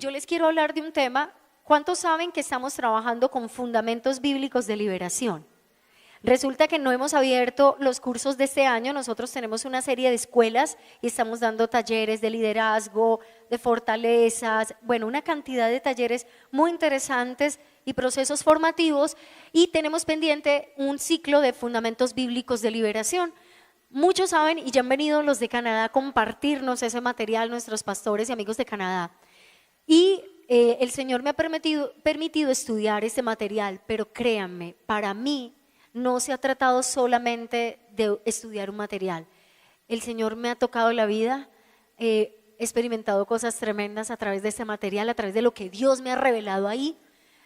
yo les quiero hablar de un tema. ¿Cuántos saben que estamos trabajando con fundamentos bíblicos de liberación? Resulta que no hemos abierto los cursos de este año. Nosotros tenemos una serie de escuelas y estamos dando talleres de liderazgo, de fortalezas, bueno, una cantidad de talleres muy interesantes y procesos formativos, y tenemos pendiente un ciclo de fundamentos bíblicos de liberación. Muchos saben, y ya han venido los de Canadá a compartirnos ese material, nuestros pastores y amigos de Canadá. Y el Señor me ha permitido estudiar este material, pero créanme, para mí no se ha tratado solamente de estudiar un material. El Señor me ha tocado la vida, he experimentado cosas tremendas a través de este material, a través de lo que Dios me ha revelado ahí.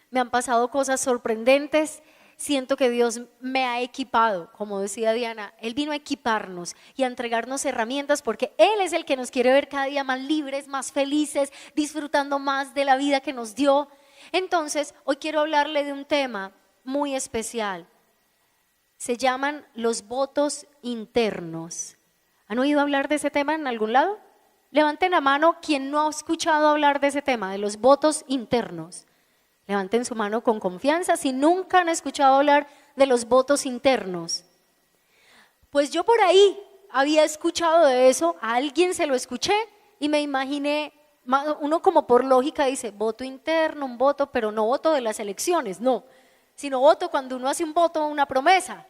Me han pasado cosas sorprendentes. Siento que Dios me ha equipado, como decía Diana. Él vino a equiparnos y a entregarnos herramientas, porque Él es el que nos quiere ver cada día más libres, más felices, disfrutando más de la vida que nos dio. Entonces, hoy quiero hablarle de un tema muy especial. Se llaman los votos internos. ¿Han oído hablar de ese tema en algún lado? Levanten la mano quien no ha escuchado hablar de ese tema, de los votos internos. Levanten su mano con confianza si nunca han escuchado hablar de los votos internos. Pues yo por ahí había escuchado de eso, a alguien se lo escuché y me imaginé, uno como por lógica dice, voto interno, un voto, pero no voto de las elecciones, no, sino voto cuando uno hace un voto, una promesa.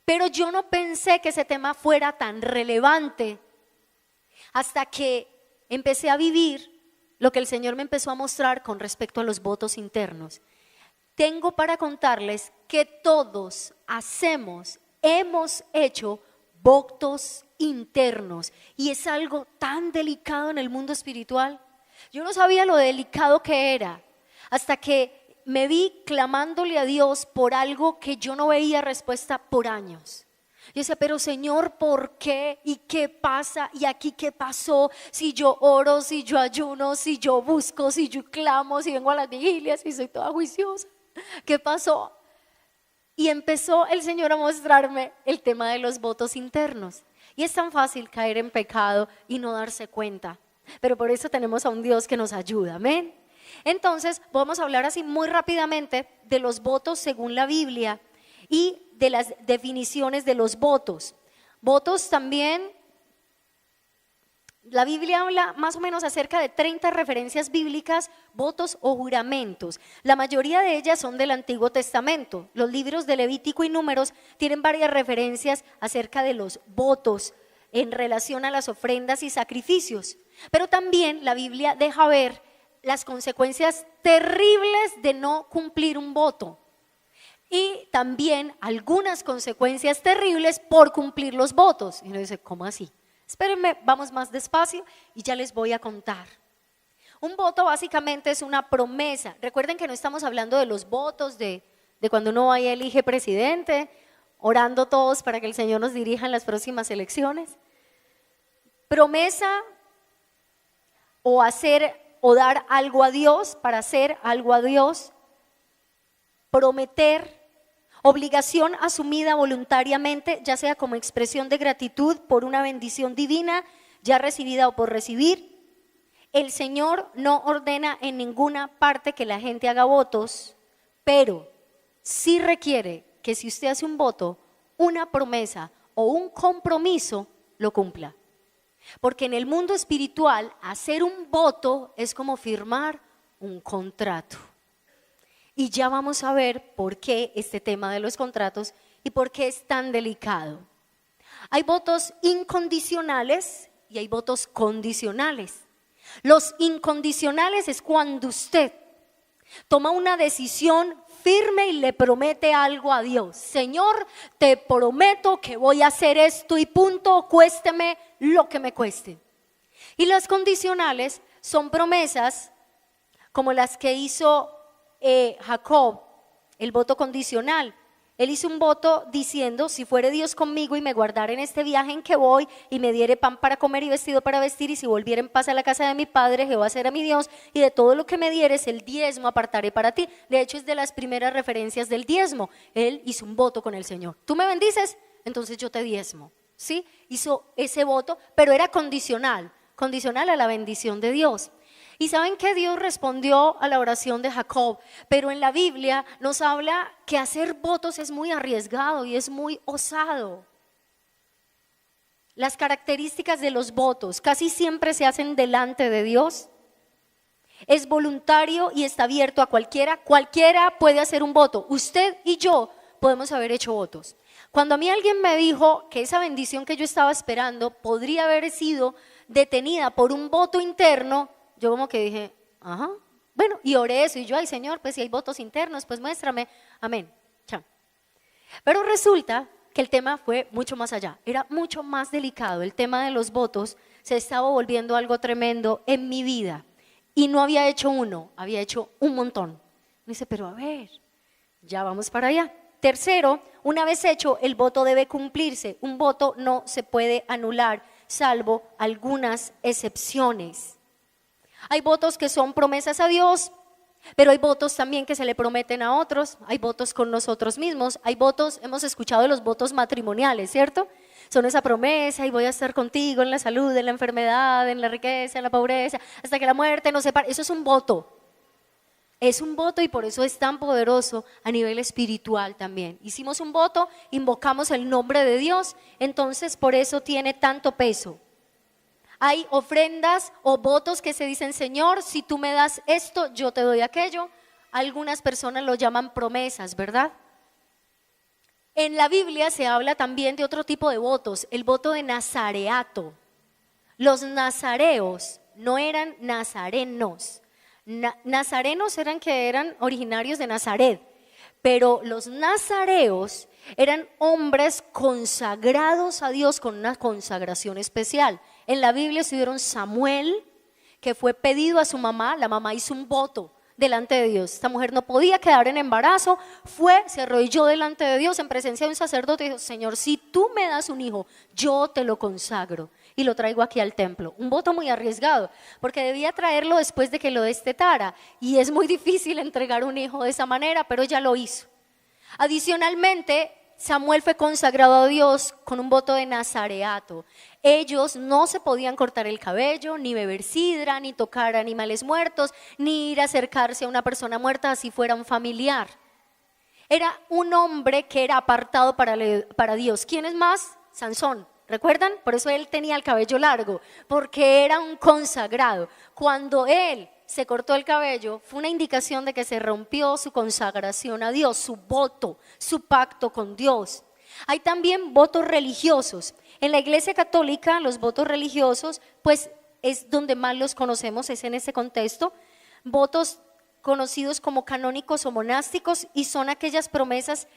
Pero yo no pensé que ese tema fuera tan relevante hasta que empecé a vivir lo que el Señor me empezó a mostrar con respecto a los votos internos. Tengo para contarles que todos hemos hecho votos internos, y es algo tan delicado en el mundo espiritual. Yo no sabía lo delicado que era hasta que me vi clamándole a Dios por algo que yo no veía respuesta por años. Yo decía, pero Señor, ¿por qué? ¿Y qué pasa? ¿Y aquí qué pasó? Si yo oro, si yo ayuno, si yo busco, si yo clamo, si vengo a las vigilias y soy toda juiciosa, ¿qué pasó? Y empezó el Señor a mostrarme el tema de los votos internos. Y es tan fácil caer en pecado y no darse cuenta, pero por eso tenemos a un Dios que nos ayuda, amén. Entonces vamos a hablar así muy rápidamente de los votos según la Biblia y de las definiciones de los votos. Votos también, la Biblia habla más o menos acerca de 30 referencias bíblicas, votos o juramentos. La mayoría de ellas son del Antiguo Testamento. Los libros de Levítico y Números tienen varias referencias acerca de los votos en relación a las ofrendas y sacrificios. Pero también la Biblia deja ver las consecuencias terribles de no cumplir un voto. Y también algunas consecuencias terribles por cumplir los votos. Y uno dice, ¿cómo así? Espérenme, vamos más despacio y ya les voy a contar. Un voto básicamente es una promesa. Recuerden que no estamos hablando de los votos de cuando uno va y elige presidente, orando todos para que el Señor nos dirija en las próximas elecciones. Promesa o hacer o dar algo a Dios, para hacer algo a Dios, prometer. Obligación asumida voluntariamente, ya sea como expresión de gratitud por una bendición divina ya recibida o por recibir. El Señor no ordena en ninguna parte que la gente haga votos, pero sí requiere que si usted hace un voto, una promesa o un compromiso, lo cumpla. Porque en el mundo espiritual, hacer un voto es como firmar un contrato. Y ya vamos a ver por qué este tema de los contratos y por qué es tan delicado. Hay votos incondicionales y hay votos condicionales. Los incondicionales es cuando usted toma una decisión firme y le promete algo a Dios. Señor, te prometo que voy a hacer esto y punto, cuésteme lo que me cueste. Y las condicionales son promesas como las que hizo Jacob, el voto condicional. Él hizo un voto diciendo, si fuere Dios conmigo y me guardara en este viaje en que voy y me diere pan para comer y vestido para vestir, y si volviera en paz a la casa de mi padre, Jehová será mi Dios, y de todo lo que me dieres el diezmo apartaré para ti. De hecho es de las primeras referencias del diezmo. Él hizo un voto con el Señor. Tú me bendices, entonces yo te diezmo. ¿Sí? Hizo ese voto, pero era condicional a la bendición de Dios. Y saben que Dios respondió a la oración de Jacob, pero en la Biblia nos habla que hacer votos es muy arriesgado y es muy osado. Las características de los votos casi siempre se hacen delante de Dios. Es voluntario y está abierto a cualquiera. Cualquiera puede hacer un voto. Usted y yo podemos haber hecho votos. Cuando a mí alguien me dijo que esa bendición que yo estaba esperando podría haber sido detenida por un voto interno, yo como que dije, ajá, bueno, y oré eso. Y yo, ay Señor, pues si hay votos internos, pues muéstrame, amén, chao. Pero resulta que el tema fue mucho más allá, era mucho más delicado. El tema de los votos se estaba volviendo algo tremendo en mi vida. Y no había hecho uno, había hecho un montón. Me dice, pero a ver, ya vamos para allá. Tercero, una vez hecho, el voto debe cumplirse. Un voto no se puede anular, salvo algunas excepciones. Hay votos que son promesas a Dios, pero hay votos también que se le prometen a otros. Hay votos con nosotros mismos. Hay votos, hemos escuchado de los votos matrimoniales, ¿cierto? Son esa promesa y voy a estar contigo en la salud, en la enfermedad, en la riqueza, en la pobreza, hasta que la muerte nos separe. Eso es un voto. Es un voto y por eso es tan poderoso a nivel espiritual también. Hicimos un voto, invocamos el nombre de Dios, entonces por eso tiene tanto peso. Hay ofrendas o votos que se dicen, Señor, si tú me das esto, yo te doy aquello. Algunas personas lo llaman promesas, ¿verdad? En la Biblia se habla también de otro tipo de votos, el voto de nazareato. Los nazareos no eran nazarenos. Nazarenos eran originarios de Nazaret, pero los nazareos eran hombres consagrados a Dios con una consagración especial. En la Biblia estuvieron Samuel, que fue pedido a su mamá, la mamá hizo un voto delante de Dios. Esta mujer no podía quedar en embarazo, se arrodilló delante de Dios en presencia de un sacerdote y dijo, Señor, si tú me das un hijo, yo te lo consagro y lo traigo aquí al templo. Un voto muy arriesgado, porque debía traerlo después de que lo destetara y es muy difícil entregar un hijo de esa manera, pero ella lo hizo. Adicionalmente, Samuel fue consagrado a Dios con un voto de nazareato. Ellos no se podían cortar el cabello, ni beber sidra, ni tocar animales muertos, ni ir a acercarse a una persona muerta así fuera un familiar. Era un hombre que era apartado para Dios. ¿Quién es más? Sansón. ¿Recuerdan? Por eso él tenía el cabello largo, porque era un consagrado. Cuando él se cortó el cabello, fue una indicación de que se rompió su consagración a Dios, su voto, su pacto con Dios. Hay también votos religiosos. En la Iglesia Católica, los votos religiosos, pues es donde más los conocemos, es en ese contexto. Votos conocidos como canónicos o monásticos y son aquellas promesas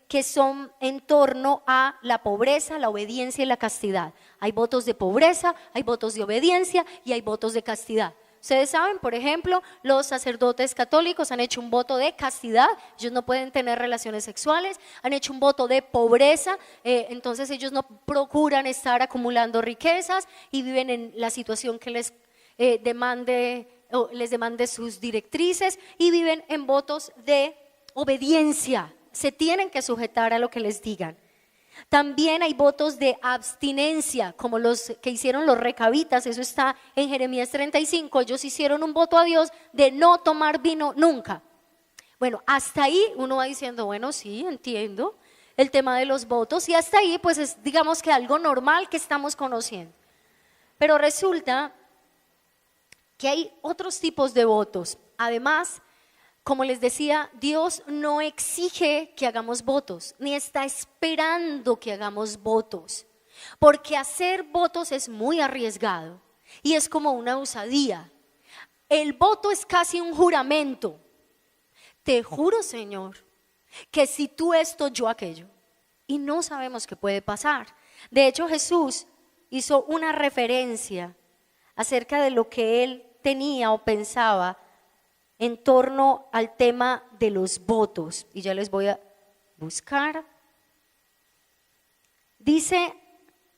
que son en torno a la pobreza, la obediencia y la castidad. Hay votos de pobreza, hay votos de obediencia y hay votos de castidad. Ustedes saben, por ejemplo, los sacerdotes católicos han hecho un voto de castidad, ellos no pueden tener relaciones sexuales, han hecho un voto de pobreza, entonces ellos no procuran estar acumulando riquezas y viven en la situación que les demande sus directrices y viven en votos de obediencia, se tienen que sujetar a lo que les digan. También hay votos de abstinencia, como los que hicieron los recabitas, eso está en Jeremías 35, ellos hicieron un voto a Dios de no tomar vino nunca. Bueno, hasta ahí uno va diciendo, bueno, sí, entiendo el tema de los votos y hasta ahí pues es digamos que algo normal que estamos conociendo. Pero resulta que hay otros tipos de votos, además. Como les decía, Dios no exige que hagamos votos, ni está esperando que hagamos votos, porque hacer votos es muy arriesgado y es como una osadía. El voto es casi un juramento. Te juro, Señor, que si tú esto, yo aquello. Y no sabemos qué puede pasar. De hecho, Jesús hizo una referencia acerca de lo que él tenía o pensaba en torno al tema de los votos, y ya les voy a buscar. Dice,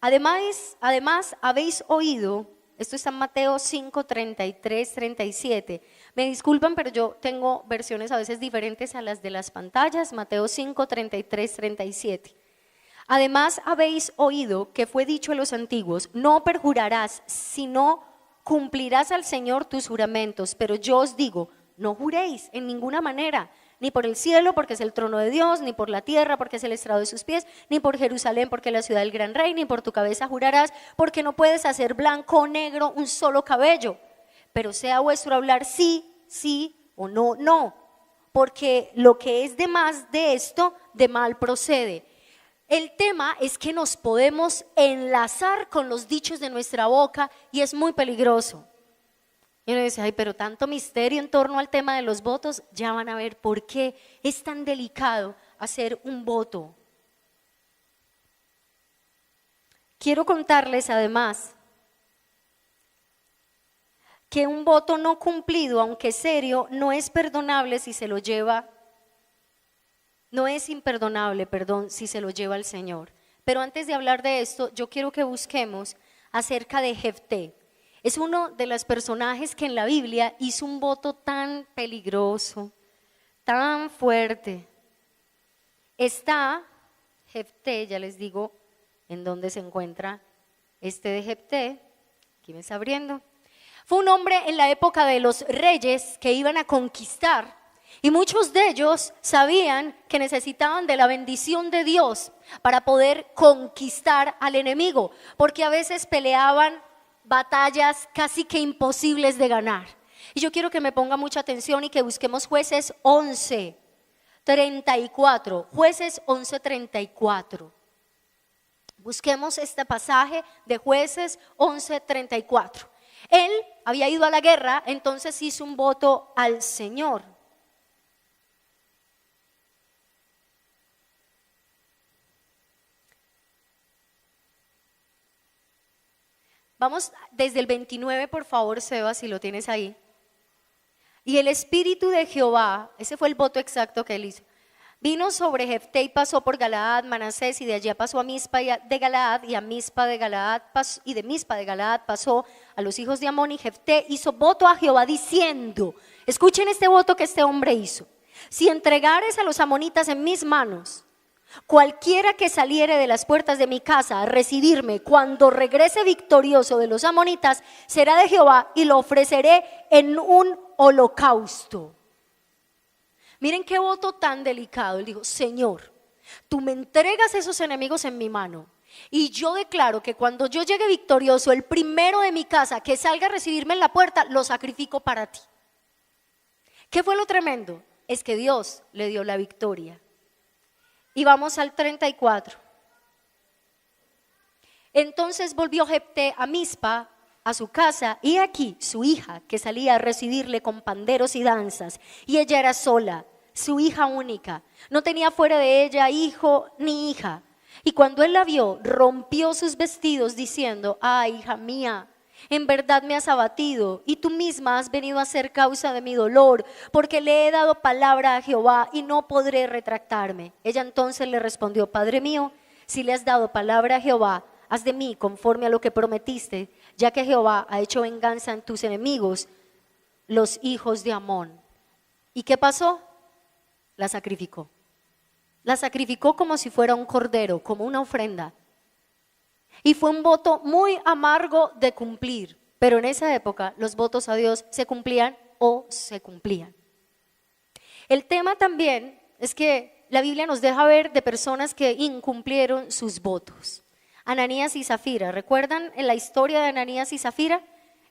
además habéis oído, esto está en Mateo 5, 33, 37, me disculpan pero yo tengo versiones a veces diferentes a las de las pantallas, Mateo 5, 33, 37. Además habéis oído que fue dicho a los antiguos, no perjurarás, sino cumplirás al Señor tus juramentos, pero yo os digo, no juréis en ninguna manera, ni por el cielo, porque es el trono de Dios, ni por la tierra, porque es el estrado de sus pies, ni por Jerusalén, porque es la ciudad del gran rey, ni por tu cabeza jurarás, porque no puedes hacer blanco o negro un solo cabello, pero sea vuestro hablar sí, sí, o no, no, porque lo que es de más de esto, de mal procede. El tema es que nos podemos enlazar con los dichos de nuestra boca y es muy peligroso. Y uno dice, ay, pero tanto misterio en torno al tema de los votos, ya van a ver por qué es tan delicado hacer un voto. Quiero contarles además que un voto no cumplido, aunque serio, no es perdonable si se lo lleva, no es imperdonable, perdón, si se lo lleva al Señor. Pero antes de hablar de esto, yo quiero que busquemos acerca de Jefté. Es uno de los personajes que en la Biblia hizo un voto tan peligroso, tan fuerte. Está Jefté, ya les digo en dónde se encuentra este de Jefté, aquí me está abriendo. Fue un hombre en la época de los reyes que iban a conquistar y muchos de ellos sabían que necesitaban de la bendición de Dios para poder conquistar al enemigo, porque a veces peleaban batallas casi que imposibles de ganar. Y yo quiero que me ponga mucha atención y que busquemos Jueces 11:34, Jueces 11:34. Busquemos este pasaje de Jueces 11:34. Él había ido a la guerra, entonces hizo un voto al Señor. Vamos desde el 29, por favor, Seba, si lo tienes ahí. Y el Espíritu de Jehová, ese fue el voto exacto que él hizo, vino sobre Jefté y pasó por Galaad, Manasés, y de allá pasó a Mizpa de Galaad, y a Mizpa de Galaad pasó, y de Mizpa de Galaad pasó a los hijos de Amón, y Jefté hizo voto a Jehová diciendo, escuchen este voto que este hombre hizo, si entregares a los amonitas en mis manos, cualquiera que saliere de las puertas de mi casa a recibirme cuando regrese victorioso de los amonitas, será de Jehová y lo ofreceré en un holocausto. Miren qué voto tan delicado. Él dijo, Señor, tú me entregas esos enemigos en mi mano y yo declaro que cuando yo llegue victorioso, el primero de mi casa que salga a recibirme en la puerta, lo sacrifico para ti. ¿Qué fue lo tremendo? Es que Dios le dio la victoria. Y vamos al 34. Entonces volvió Jefté a Mizpa, a su casa, y aquí su hija que salía a recibirle con panderos y danzas, y ella era sola, su hija única, no tenía fuera de ella hijo ni hija. Y cuando él la vio, rompió sus vestidos diciendo, ay, hija mía, en verdad me has abatido y tú misma has venido a ser causa de mi dolor, porque le he dado palabra a Jehová y no podré retractarme. Ella entonces le respondió, Padre mío, si le has dado palabra a Jehová, haz de mí conforme a lo que prometiste, ya que Jehová ha hecho venganza en tus enemigos, los hijos de Amón. ¿Y qué pasó? La sacrificó. La sacrificó como si fuera un cordero, como una ofrenda. Y fue un voto muy amargo de cumplir, pero en esa época los votos a Dios se cumplían o se cumplían. El tema también es que la Biblia nos deja ver de personas que incumplieron sus votos. Ananías y Zafira, ¿recuerdan en la historia de Ananías y Zafira?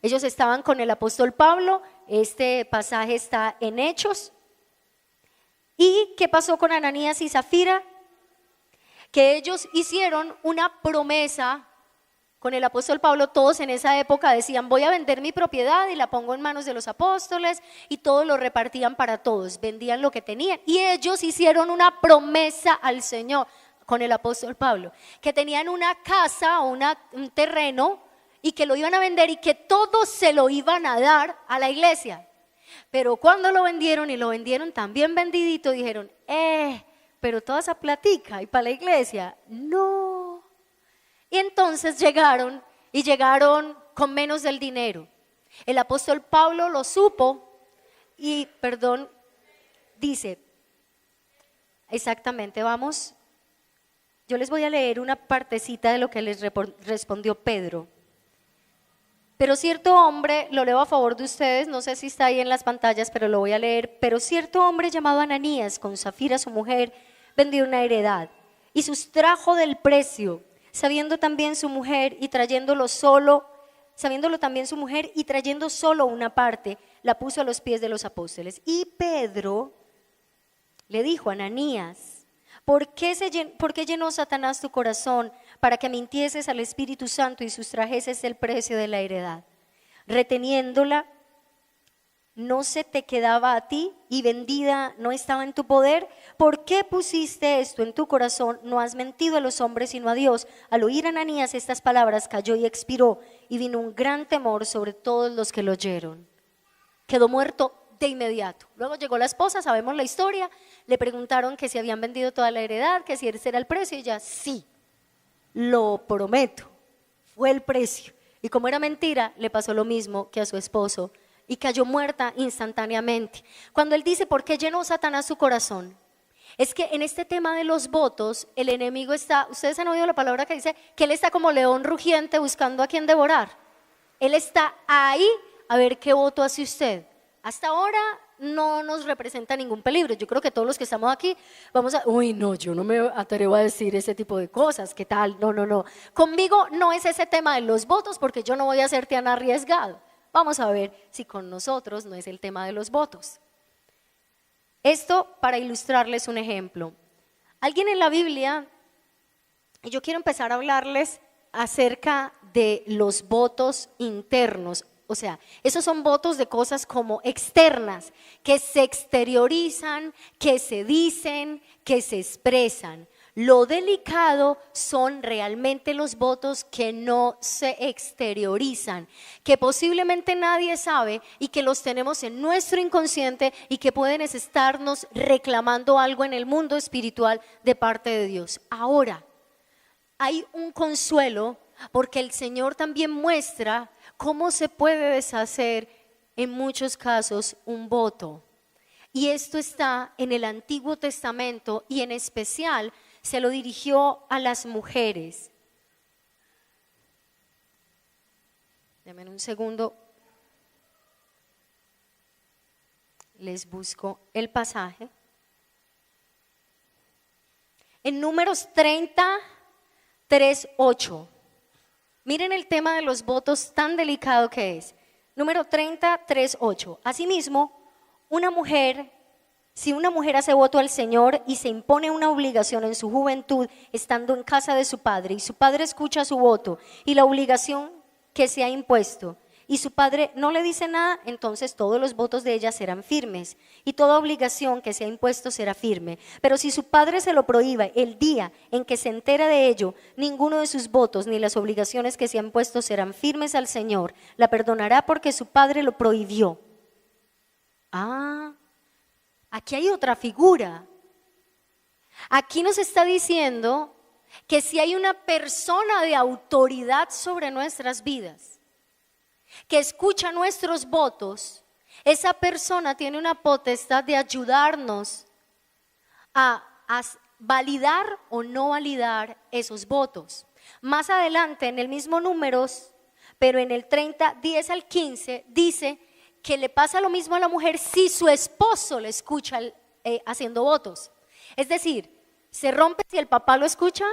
Ellos estaban con el apóstol Pablo, este pasaje está en Hechos. ¿Y qué pasó con Ananías y Zafira? Que ellos hicieron una promesa con el apóstol Pablo. Todos en esa época decían, voy a vender mi propiedad y la pongo en manos de los apóstoles, y todos lo repartían para todos, vendían lo que tenían, y ellos hicieron una promesa al Señor con el apóstol Pablo, que tenían una casa o un terreno y que lo iban a vender y que todos se lo iban a dar a la iglesia. Pero cuando lo vendieron y lo vendieron tan bien vendidito, dijeron, pero toda esa platica y para la iglesia, no. Y entonces llegaron con menos del dinero. El apóstol Pablo lo supo y, dice, exactamente, vamos, yo les voy a leer una partecita de lo que les respondió Pedro. Pero cierto hombre, lo leo a favor de ustedes, no sé si está ahí en las pantallas, pero lo voy a leer. Pero cierto hombre llamado Ananías, con Zafira su mujer, vendió una heredad y sustrajo del precio, sabiendo también su mujer y trayéndolo solo, sabiéndolo también su mujer y trayendo solo una parte, la puso a los pies de los apóstoles. Y Pedro le dijo a Ananías: ¿por qué llenó Satanás tu corazón para que mintieses al Espíritu Santo y sustrajeses el precio de la heredad? Reteniéndola, ¿no se te quedaba a ti y vendida no estaba en tu poder? ¿Por qué pusiste esto en tu corazón? No has mentido a los hombres sino a Dios. Al oír Ananías estas palabras, cayó y expiró, y vino un gran temor sobre todos los que lo oyeron. Quedó muerto de inmediato. Luego llegó la esposa, sabemos la historia, le preguntaron que si habían vendido toda la heredad, que si ese era el precio, y ella: sí, lo prometo, fue el precio. Y como era mentira, le pasó lo mismo que a su esposo y cayó muerta instantáneamente. Cuando él dice: ¿por qué llenó Satanás su corazón? Es que en este tema de los votos, el enemigo está, ustedes han oído la palabra que dice que él está como león rugiente buscando a quien devorar. Él está ahí a ver qué voto hace usted. Hasta ahora no nos representa ningún peligro. Yo creo que todos los que estamos aquí vamos a, uy, no, yo no me atrevo a decir ese tipo de cosas, ¿qué tal? No. Conmigo no es ese tema de los votos, porque yo no voy a ser tan arriesgado. Vamos a ver si con nosotros no es el tema de los votos. Esto para ilustrarles un ejemplo. Alguien en la Biblia, y yo quiero empezar a hablarles acerca de los votos internos. O sea, esos son votos de cosas como externas, que se exteriorizan, que se dicen, que se expresan. Lo delicado son realmente los votos que no se exteriorizan, que posiblemente nadie sabe y que los tenemos en nuestro inconsciente y que pueden estarnos reclamando algo en el mundo espiritual de parte de Dios. Ahora, hay un consuelo porque el Señor también muestra cómo se puede deshacer en muchos casos un voto. Y esto está en el Antiguo Testamento y en especial se lo dirigió a las mujeres. Denme un segundo. Les busco el pasaje. En Números 30, 3:8. Miren el tema de los votos tan delicado que es. Número 30, 3:8. Asimismo, si una mujer hace voto al Señor y se impone una obligación en su juventud, estando en casa de su padre, y su padre escucha su voto y la obligación que se ha impuesto, y su padre no le dice nada, entonces todos los votos de ella serán firmes, y toda obligación que se ha impuesto será firme. Pero si su padre se lo prohíba el día en que se entera de ello, ninguno de sus votos ni las obligaciones que se han puesto serán firmes al Señor. La perdonará porque su padre lo prohibió. Aquí hay otra figura. Aquí nos está diciendo que si hay una persona de autoridad sobre nuestras vidas, que escucha nuestros votos, esa persona tiene una potestad de ayudarnos a validar o no validar esos votos. Más adelante en el mismo Números, pero en el 30, 10 al 15, dice que le pasa lo mismo a la mujer si su esposo le escucha haciendo votos. Es decir, se rompe si el papá lo escucha,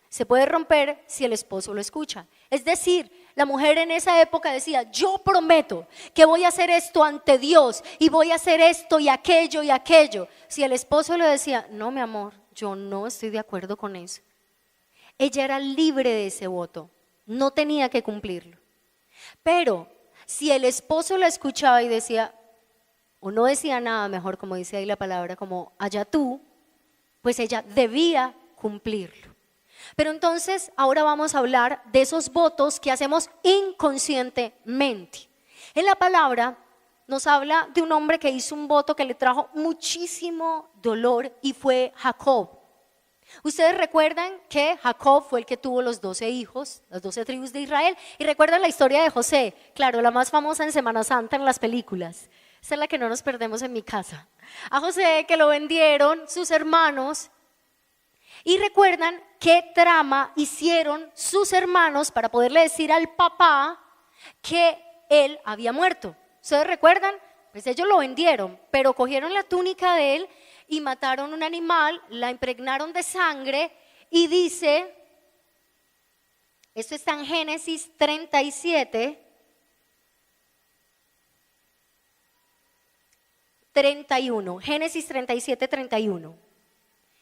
se puede romper si el esposo lo escucha. Es decir, la mujer en esa época decía: yo prometo que voy a hacer esto ante Dios y voy a hacer esto y aquello y aquello. Si el esposo le decía: no, mi amor, yo no estoy de acuerdo con eso, ella era libre de ese voto, no tenía que cumplirlo. Pero si el esposo la escuchaba y decía, o no decía nada, mejor, como dice ahí la palabra, como allá tú, pues ella debía cumplirlo. Pero entonces ahora vamos a hablar de esos votos que hacemos inconscientemente. En la palabra nos habla de un hombre que hizo un voto que le trajo muchísimo dolor y fue Jacob. Ustedes recuerdan que Jacob fue el que tuvo los 12 hijos, las 12 tribus de Israel, y recuerdan la historia de José, claro, la más famosa en Semana Santa en las películas. Esa es la que no nos perdemos en mi casa. A José, que lo vendieron sus hermanos. Y recuerdan qué trama hicieron sus hermanos para poderle decir al papá que él había muerto. ¿Ustedes recuerdan? Pues ellos lo vendieron, pero cogieron la túnica de él y mataron un animal, la impregnaron de sangre y dice, esto está en Génesis 37, 31, Génesis 37, 31.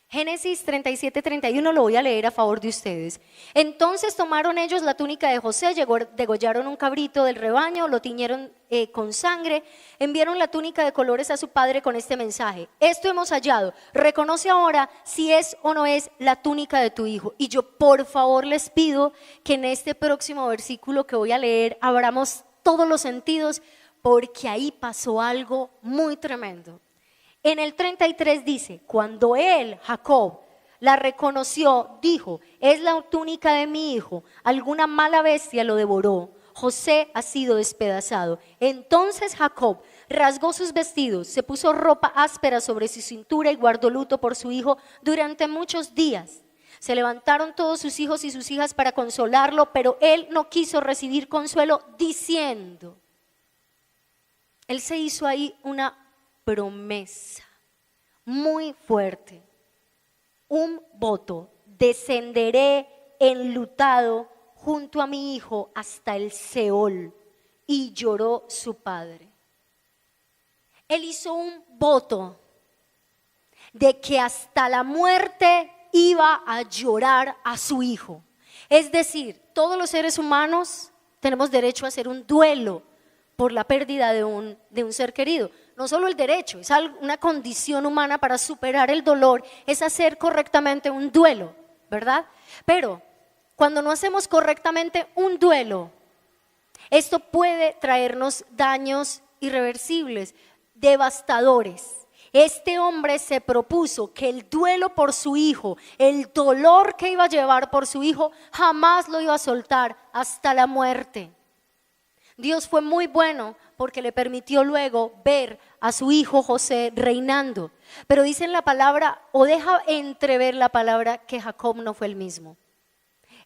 Génesis 37, 31 lo voy a leer a favor de ustedes. Entonces tomaron ellos la túnica de José, degollaron un cabrito del rebaño, lo tiñeron con sangre, enviaron la túnica de colores a su padre con este mensaje: esto hemos hallado, reconoce ahora si es o no es la túnica de tu hijo. Y yo por favor les pido que en este próximo versículo que voy a leer abramos todos los sentidos, porque ahí pasó algo muy tremendo. En el 33 dice, cuando él, Jacob, la reconoció, dijo, es la túnica de mi hijo, alguna mala bestia lo devoró, José ha sido despedazado. Entonces Jacob rasgó sus vestidos, se puso ropa áspera sobre su cintura y guardó luto por su hijo durante muchos días. Se levantaron todos sus hijos y sus hijas para consolarlo, pero él no quiso recibir consuelo diciendo, él se hizo ahí una promesa muy fuerte, un voto: descenderé enlutado junto a mi hijo hasta el Seol. Y lloró su padre. Él hizo un voto de que hasta la muerte iba a llorar a su hijo. Es decir, todos los seres humanos tenemos derecho a hacer un duelo por la pérdida de un ser querido. No solo el derecho, es una condición humana para superar el dolor, es hacer correctamente un duelo, ¿verdad? Pero cuando no hacemos correctamente un duelo, esto puede traernos daños irreversibles, devastadores. Este hombre se propuso que el duelo por su hijo, el dolor que iba a llevar por su hijo, jamás lo iba a soltar hasta la muerte. Dios fue muy bueno porque le permitió luego ver a su hijo José reinando. Pero dice en la palabra, o deja entrever la palabra, que Jacob no fue el mismo.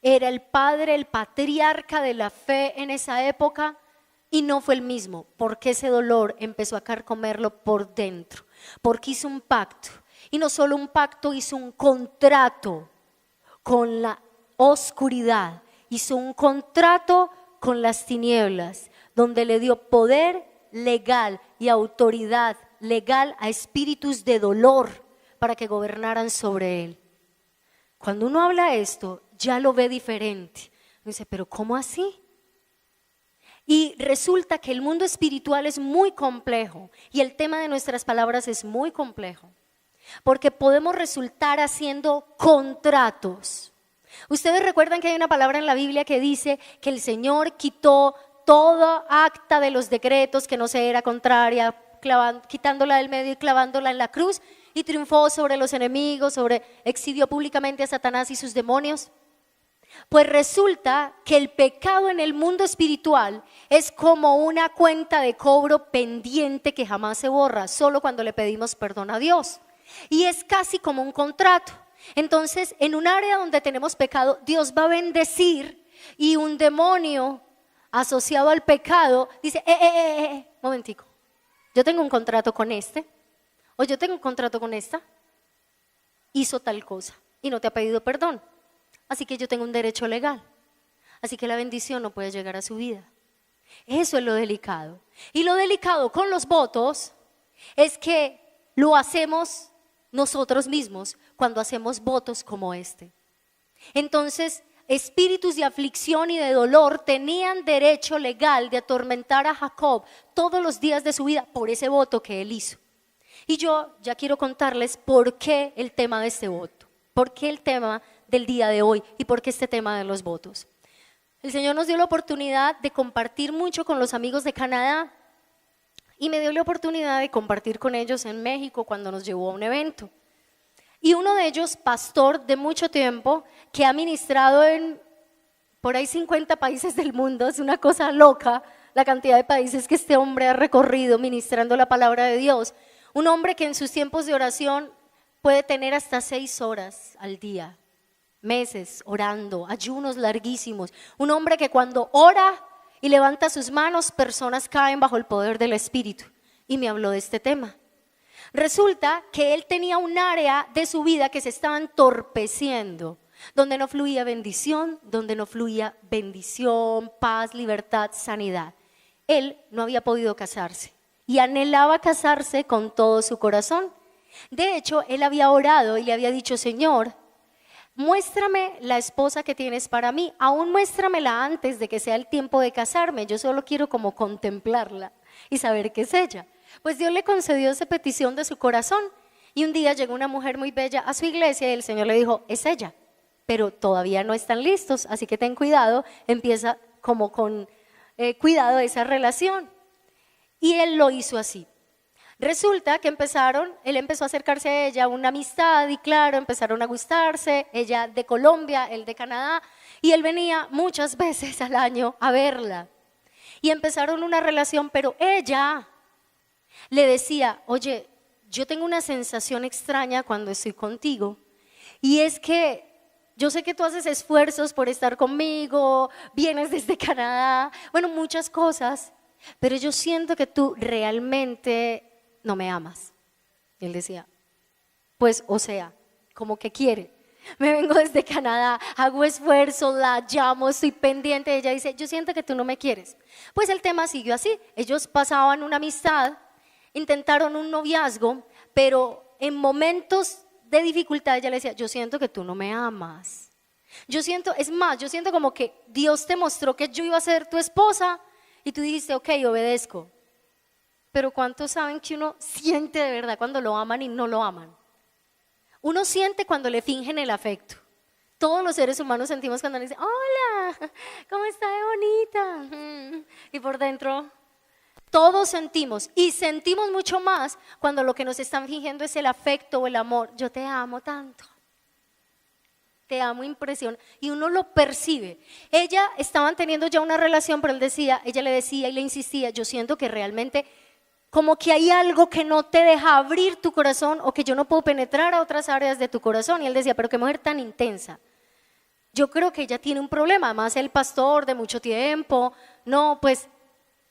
Era el padre, el patriarca de la fe en esa época y no fue el mismo, porque ese dolor empezó a carcomerlo por dentro, porque hizo un pacto. Y no solo un pacto, hizo un contrato con la oscuridad, hizo un contrato con las tinieblas, donde le dio poder legal y autoridad legal a espíritus de dolor para que gobernaran sobre él. Cuando uno habla esto, ya lo ve diferente. Uno dice, ¿pero cómo así? Y resulta que el mundo espiritual es muy complejo y el tema de nuestras palabras es muy complejo, porque podemos resultar haciendo contratos. Ustedes recuerdan que hay una palabra en la Biblia que dice que el Señor quitó todo acta de los decretos que no se era contraria, quitándola del medio y clavándola en la cruz, y triunfó sobre los enemigos, exhibió públicamente a Satanás y sus demonios. Pues resulta que el pecado en el mundo espiritual es como una cuenta de cobro pendiente que jamás se borra, solo cuando le pedimos perdón a Dios. Y es casi como un contrato. Entonces, en un área donde tenemos pecado, Dios va a bendecir, y un demonio asociado al pecado dice, momentico, yo tengo un contrato con este, o yo tengo un contrato con esta, hizo tal cosa y no te ha pedido perdón, así que yo tengo un derecho legal, así que la bendición no puede llegar a su vida. Eso es lo delicado. Y lo delicado con los votos es que lo hacemos nosotros mismos cuando hacemos votos como este. Entonces, espíritus de aflicción y de dolor tenían derecho legal de atormentar a Jacob todos los días de su vida por ese voto que él hizo. Y yo ya quiero contarles por qué el tema de este voto, por qué el tema del día de hoy y por qué este tema de los votos. El Señor nos dio la oportunidad de compartir mucho con los amigos de Canadá y me dio la oportunidad de compartir con ellos en México cuando nos llevó a un evento. Y uno de ellos, pastor de mucho tiempo, que ha ministrado en por ahí 50 países del mundo, es una cosa loca la cantidad de países que este hombre ha recorrido ministrando la palabra de Dios. Un hombre que en sus tiempos de oración puede tener hasta 6 horas al día, meses orando, ayunos larguísimos. Un hombre que cuando ora y levanta sus manos, personas caen bajo el poder del Espíritu. Y me habló de este tema. Resulta que él tenía un área de su vida que se estaba entorpeciendo, donde no fluía bendición, paz, libertad, sanidad. Él no había podido casarse y anhelaba casarse con todo su corazón. De hecho, él había orado y le había dicho: Señor, muéstrame la esposa que tienes para mí, aún muéstramela antes de que sea el tiempo de casarme, yo solo quiero como contemplarla y saber qué es ella. Pues Dios le concedió esa petición de su corazón y un día llegó una mujer muy bella a su iglesia y el Señor le dijo: es ella, pero todavía no están listos, así que ten cuidado, empieza como con cuidado de esa relación. Y él lo hizo así. Resulta que él empezó a acercarse a ella, una amistad, y claro, empezaron a gustarse, ella de Colombia, él de Canadá, y él venía muchas veces al año a verla. Y empezaron una relación, pero ella le decía: oye, yo tengo una sensación extraña cuando estoy contigo, y es que yo sé que tú haces esfuerzos por estar conmigo, vienes desde Canadá, bueno, muchas cosas, pero yo siento que tú realmente no me amas. Y él decía: pues, o sea, ¿cómo que quiere? Me vengo desde Canadá, hago esfuerzo, la llamo, estoy pendiente. Ella dice: yo siento que tú no me quieres. Pues el tema siguió así, ellos pasaban una amistad, intentaron un noviazgo, pero en momentos de dificultad ella le decía: yo siento que tú no me amas. Yo siento como que Dios te mostró que yo iba a ser tu esposa y tú dijiste: ok, obedezco. Pero ¿cuántos saben que uno siente de verdad cuando lo aman y no lo aman? Uno siente cuando le fingen el afecto. Todos los seres humanos sentimos cuando le dicen: hola, ¿cómo está de bonita? Y por dentro todos sentimos, y sentimos mucho más cuando lo que nos están fingiendo es el afecto o el amor. Yo te amo tanto, te amo, impresión, y uno lo percibe. Estaban teniendo ya una relación, pero ella le decía y le insistía: yo siento que realmente como que hay algo que no te deja abrir tu corazón, o que yo no puedo penetrar a otras áreas de tu corazón. Y él decía: pero qué mujer tan intensa, yo creo que ella tiene un problema. Además, el pastor de mucho tiempo, no, pues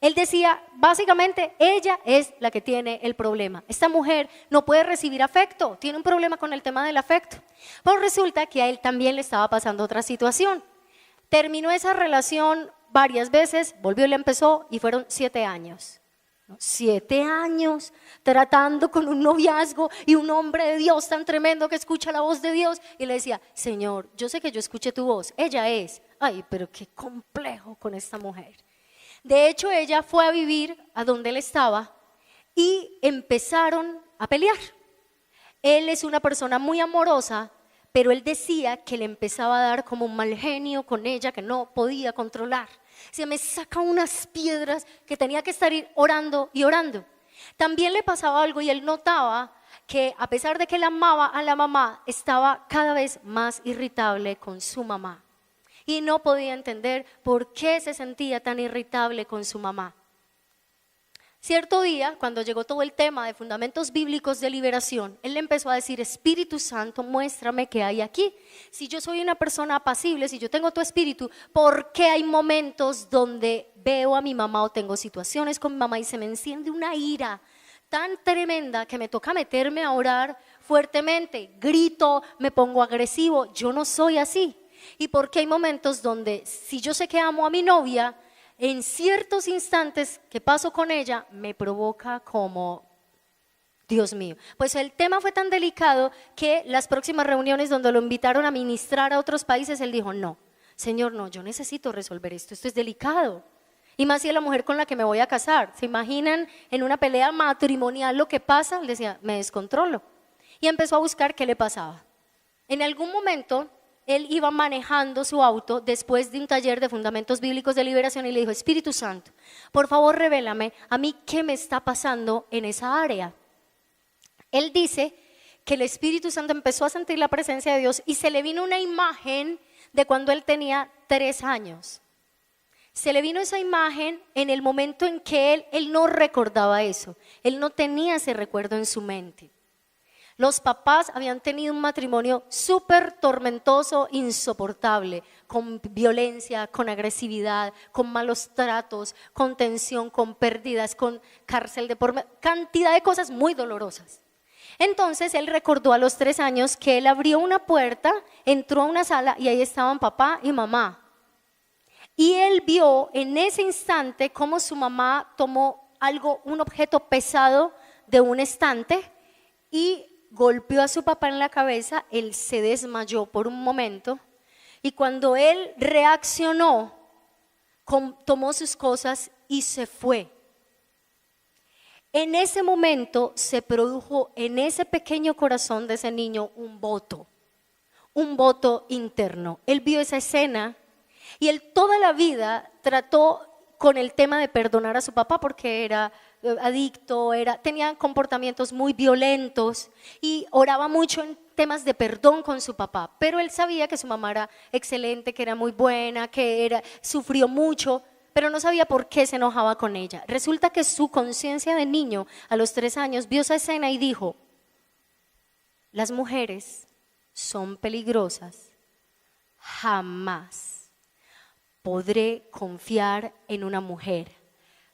él decía, básicamente ella es la que tiene el problema. Esta mujer no puede recibir afecto, tiene un problema con el tema del afecto. Pero resulta que a él también le estaba pasando otra situación. Terminó esa relación varias veces, volvió y le empezó, y fueron 7 años. 7 años tratando con un noviazgo y un hombre de Dios tan tremendo que escucha la voz de Dios, y le decía: Señor, yo sé que yo escuché tu voz, ella es, ay, pero qué complejo con esta mujer. De hecho, ella fue a vivir a donde él estaba y empezaron a pelear. Él es una persona muy amorosa, pero él decía que le empezaba a dar como un mal genio con ella que no podía controlar. Se me saca unas piedras que tenía que estar orando y orando. También le pasaba algo, y él notaba que a pesar de que él amaba a la mamá, estaba cada vez más irritable con su mamá. Y no podía entender por qué se sentía tan irritable con su mamá. Cierto día, cuando llegó todo el tema de fundamentos bíblicos de liberación, él le empezó a decir: Espíritu Santo, muéstrame qué hay aquí. Si yo soy una persona apacible, si yo tengo tu espíritu, ¿por qué hay momentos donde veo a mi mamá o tengo situaciones con mi mamá y se me enciende una ira tan tremenda que me toca meterme a orar fuertemente? Grito, me pongo agresivo. Yo no soy así. ¿Y por qué hay momentos donde, si yo sé que amo a mi novia, en ciertos instantes que paso con ella me provoca como, Dios mío? Pues el tema fue tan delicado que las próximas reuniones donde lo invitaron a ministrar a otros países, él dijo: no, Señor, no, yo necesito resolver esto es delicado. Y más si es la mujer con la que me voy a casar. ¿Se imaginan en una pelea matrimonial lo que pasa? Él decía: me descontrolo. Y empezó a buscar qué le pasaba. En algún momento él iba manejando su auto después de un taller de fundamentos bíblicos de liberación y le dijo: Espíritu Santo, por favor revélame a mí qué me está pasando en esa área. Él dice que el Espíritu Santo empezó a sentir la presencia de Dios y se le vino una imagen de cuando él tenía 3 años. Se le vino esa imagen en el momento en que él no recordaba eso, él no tenía ese recuerdo en su mente. Los papás habían tenido un matrimonio súper tormentoso, insoportable, con violencia, con agresividad, con malos tratos, con tensión, con pérdidas, con cárcel de por medio, cantidad de cosas muy dolorosas. Entonces él recordó a los 3 años que él abrió una puerta, entró a una sala y ahí estaban papá y mamá. Y él vio en ese instante cómo su mamá tomó algo, un objeto pesado de un estante y golpeó a su papá en la cabeza. Él se desmayó por un momento y cuando él reaccionó, tomó sus cosas y se fue. En ese momento se produjo en ese pequeño corazón de ese niño un voto interno. Él vio esa escena y él toda la vida trató con el tema de perdonar a su papá porque era adicto, tenía comportamientos muy violentos y oraba mucho en temas de perdón con su papá, pero él sabía que su mamá era excelente, que era muy buena, sufrió mucho, pero no sabía por qué se enojaba con ella. Resulta que su conciencia de niño a los 3 años vio esa escena y dijo: las mujeres son peligrosas, jamás podré confiar en una mujer,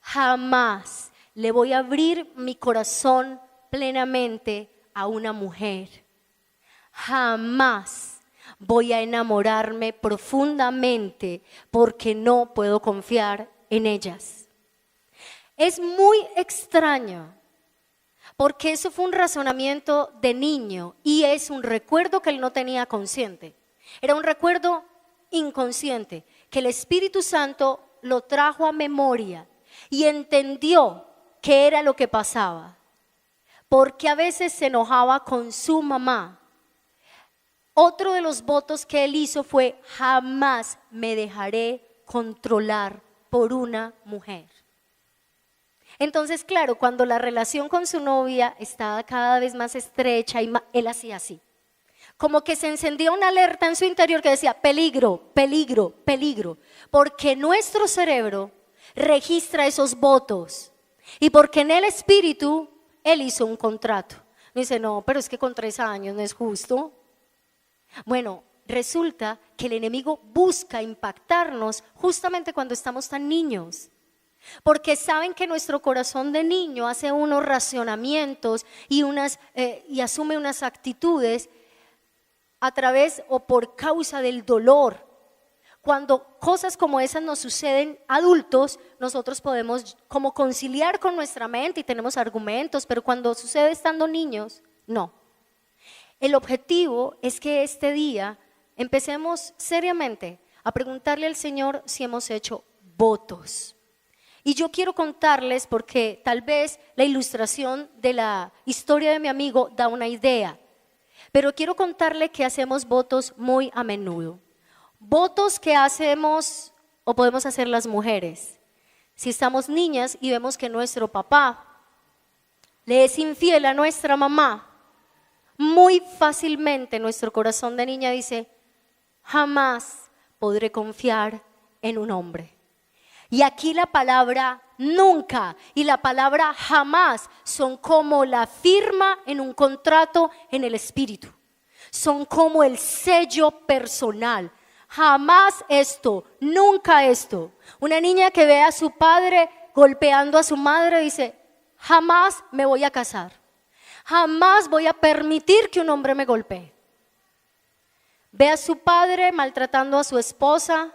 jamás le voy a abrir mi corazón plenamente a una mujer, jamás voy a enamorarme profundamente porque no puedo confiar en ellas. Es muy extraño porque eso fue un razonamiento de niño y es un recuerdo que él no tenía consciente, era un recuerdo inconsciente que el Espíritu Santo lo trajo a memoria y entendió qué era lo que pasaba, porque a veces se enojaba con su mamá. Otro de los votos que él hizo fue: jamás me dejaré controlar por una mujer. Entonces, claro, cuando la relación con su novia estaba cada vez más estrecha, él hacía así, como que se encendía una alerta en su interior que decía: peligro, peligro, peligro, porque nuestro cerebro registra esos votos y porque en el espíritu él hizo un contrato. Dice: no, pero es que con 3 años no es justo. Bueno, resulta que el enemigo busca impactarnos justamente cuando estamos tan niños, porque saben que nuestro corazón de niño hace unos racionamientos y asume unas actitudes a través o por causa del dolor. Cuando cosas como esas nos suceden adultos, nosotros podemos como conciliar con nuestra mente y tenemos argumentos, pero cuando sucede estando niños, no. El objetivo es que este día empecemos seriamente a preguntarle al Señor si hemos hecho votos. Y yo quiero contarles, porque tal vez la ilustración de la historia de mi amigo da una idea, pero quiero contarle que hacemos votos muy a menudo. Votos que hacemos o podemos hacer las mujeres. Si estamos niñas y vemos que nuestro papá le es infiel a nuestra mamá, muy fácilmente nuestro corazón de niña dice: jamás podré confiar en un hombre. Y aquí la palabra nunca y la palabra jamás son como la firma en un contrato en el espíritu. Son como el sello personal. Jamás esto, nunca esto. Una niña que ve a su padre golpeando a su madre dice: jamás me voy a casar. Jamás voy a permitir que un hombre me golpee. Ve a su padre maltratando a su esposa,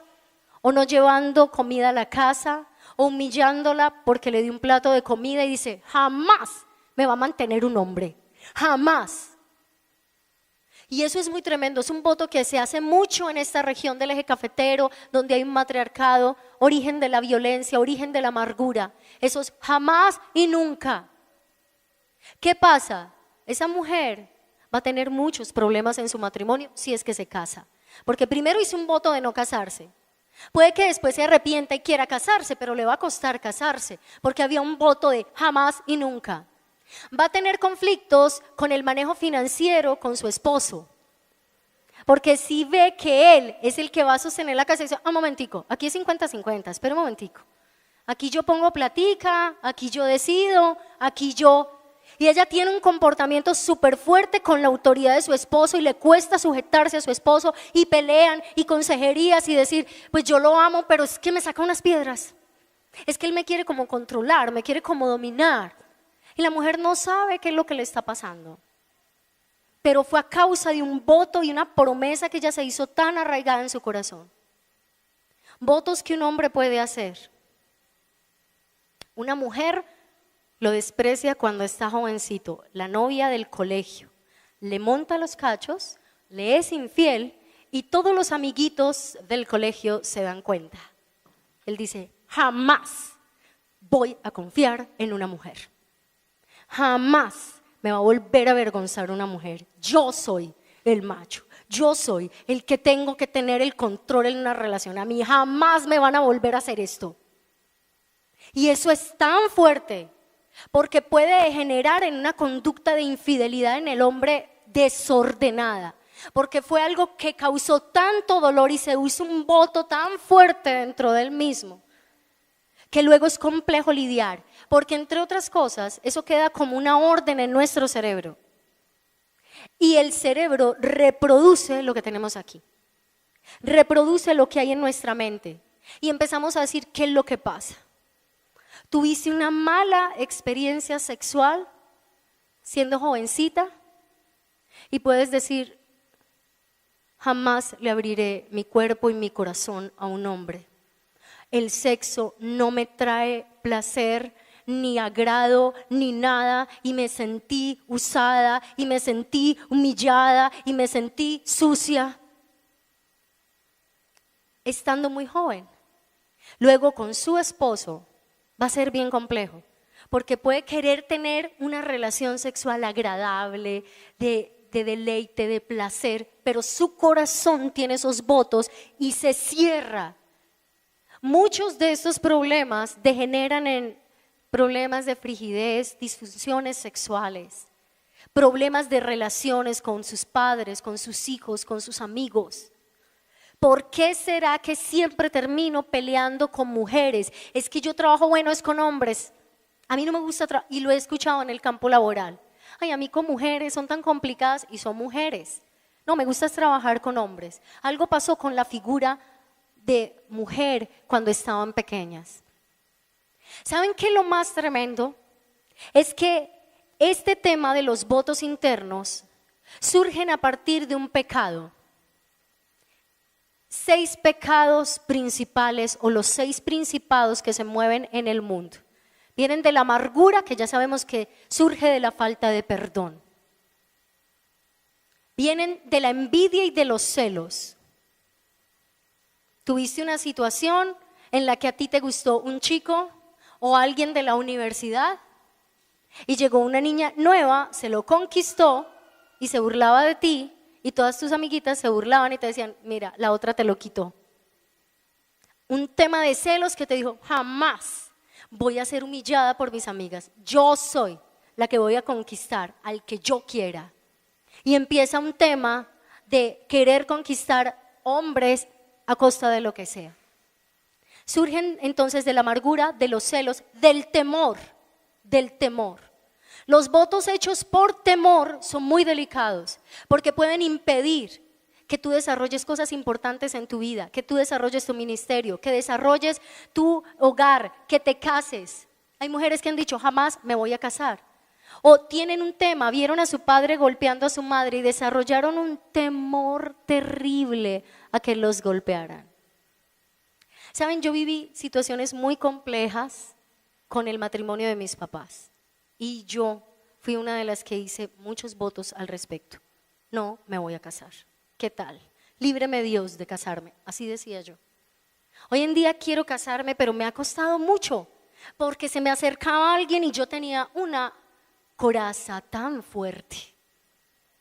o no llevando comida a la casa, o humillándola porque le dio un plato de comida y dice: jamás me va a mantener un hombre, jamás. Y eso es muy tremendo, es un voto que se hace mucho en esta región del eje cafetero, donde hay un matriarcado, origen de la violencia, origen de la amargura. Eso es jamás y nunca. ¿Qué pasa? Esa mujer va a tener muchos problemas en su matrimonio si es que se casa, porque primero hizo un voto de no casarse. Puede que después se arrepienta y quiera casarse, pero le va a costar casarse, porque había un voto de jamás y nunca. Va a tener conflictos con el manejo financiero con su esposo, porque si ve que él es el que va a sostener la casa, dice: un momentico, aquí es 50-50, espera un momentico, aquí yo pongo platica, aquí yo decido, aquí yo. y ella tiene un comportamiento súper fuerte con la autoridad de su esposo y le cuesta sujetarse a su esposo y pelean y consejerías y decir, pues yo lo amo, pero es que me saca unas piedras. Es que él me quiere como controlar, me quiere como dominar. Y la mujer no sabe qué es lo que le está pasando. Pero fue a causa de un voto y una promesa que ella se hizo tan arraigada en su corazón. Votos que un hombre puede hacer. Una mujer lo desprecia cuando está jovencito, la novia del colegio. Le monta los cachos, le es infiel y todos los amiguitos del colegio se dan cuenta. Él dice, jamás voy a confiar en una mujer. Jamás me va a volver a avergonzar una mujer. Yo soy el macho. Yo soy el que tengo que tener el control en una relación. A mí jamás me van a volver a hacer esto. Y eso es tan fuerte porque puede degenerar en una conducta de infidelidad en el hombre desordenada. Porque fue algo que causó tanto dolor y se hizo un voto tan fuerte dentro de él mismo que luego es complejo lidiar, porque entre otras cosas eso queda como una orden en nuestro cerebro y el cerebro reproduce lo que tenemos aquí, reproduce lo que hay en nuestra mente y empezamos a decir, ¿qué es lo que pasa? ¿Tuviste una mala experiencia sexual siendo jovencita? Y puedes decir, jamás le abriré mi cuerpo y mi corazón a un hombre. El sexo no me trae placer, ni agrado, ni nada, y me sentí usada, y me sentí humillada, y me sentí sucia, estando muy joven. Luego con su esposo va a ser bien complejo, porque puede querer tener una relación sexual agradable, de deleite, de placer, pero su corazón tiene esos votos y se cierra. Muchos de estos problemas degeneran en problemas de frigidez, disfunciones sexuales, problemas de relaciones con sus padres, con sus hijos, con sus amigos. ¿Por qué será que siempre termino peleando con mujeres? Es que yo trabajo, bueno, es con hombres. A mí no me gusta y lo he escuchado en el campo laboral. Ay, a mí con mujeres son tan complicadas y son mujeres. No, me gusta trabajar con hombres. Algo pasó con la figura de mujer cuando estaban pequeñas. ¿Saben qué es lo más tremendo? Es que este tema de los votos internos surgen a partir de un pecado. 6 pecados principales o los 6 principados que se mueven en el mundo. Vienen de la amargura, que ya sabemos que surge de la falta de perdón. Vienen de la envidia y de los celos. Tuviste una situación en la que a ti te gustó un chico o alguien de la universidad y llegó una niña nueva, se lo conquistó y se burlaba de ti y todas tus amiguitas se burlaban y te decían, mira, la otra te lo quitó. Un tema de celos que te dijo, jamás voy a ser humillada por mis amigas. Yo soy la que voy a conquistar al que yo quiera. Y empieza un tema de querer conquistar hombres a costa de lo que sea. Surgen entonces de la amargura, de los celos, del temor, del temor. Los votos hechos por temor son muy delicados porque pueden impedir que tú desarrolles cosas importantes en tu vida, que tú desarrolles tu ministerio, que desarrolles tu hogar, que te cases. Hay mujeres que han dicho, jamás me voy a casar. O tienen un tema, vieron a su padre golpeando a su madre y desarrollaron un temor terrible a que los golpearan. Saben, yo viví situaciones muy complejas con el matrimonio de mis papás y yo fui una de las que hice muchos votos al respecto. No me voy a casar. ¿Qué tal? Líbreme Dios de casarme, así decía yo. Hoy en día quiero casarme, pero me ha costado mucho porque se me acercaba alguien y yo tenía una coraza tan fuerte.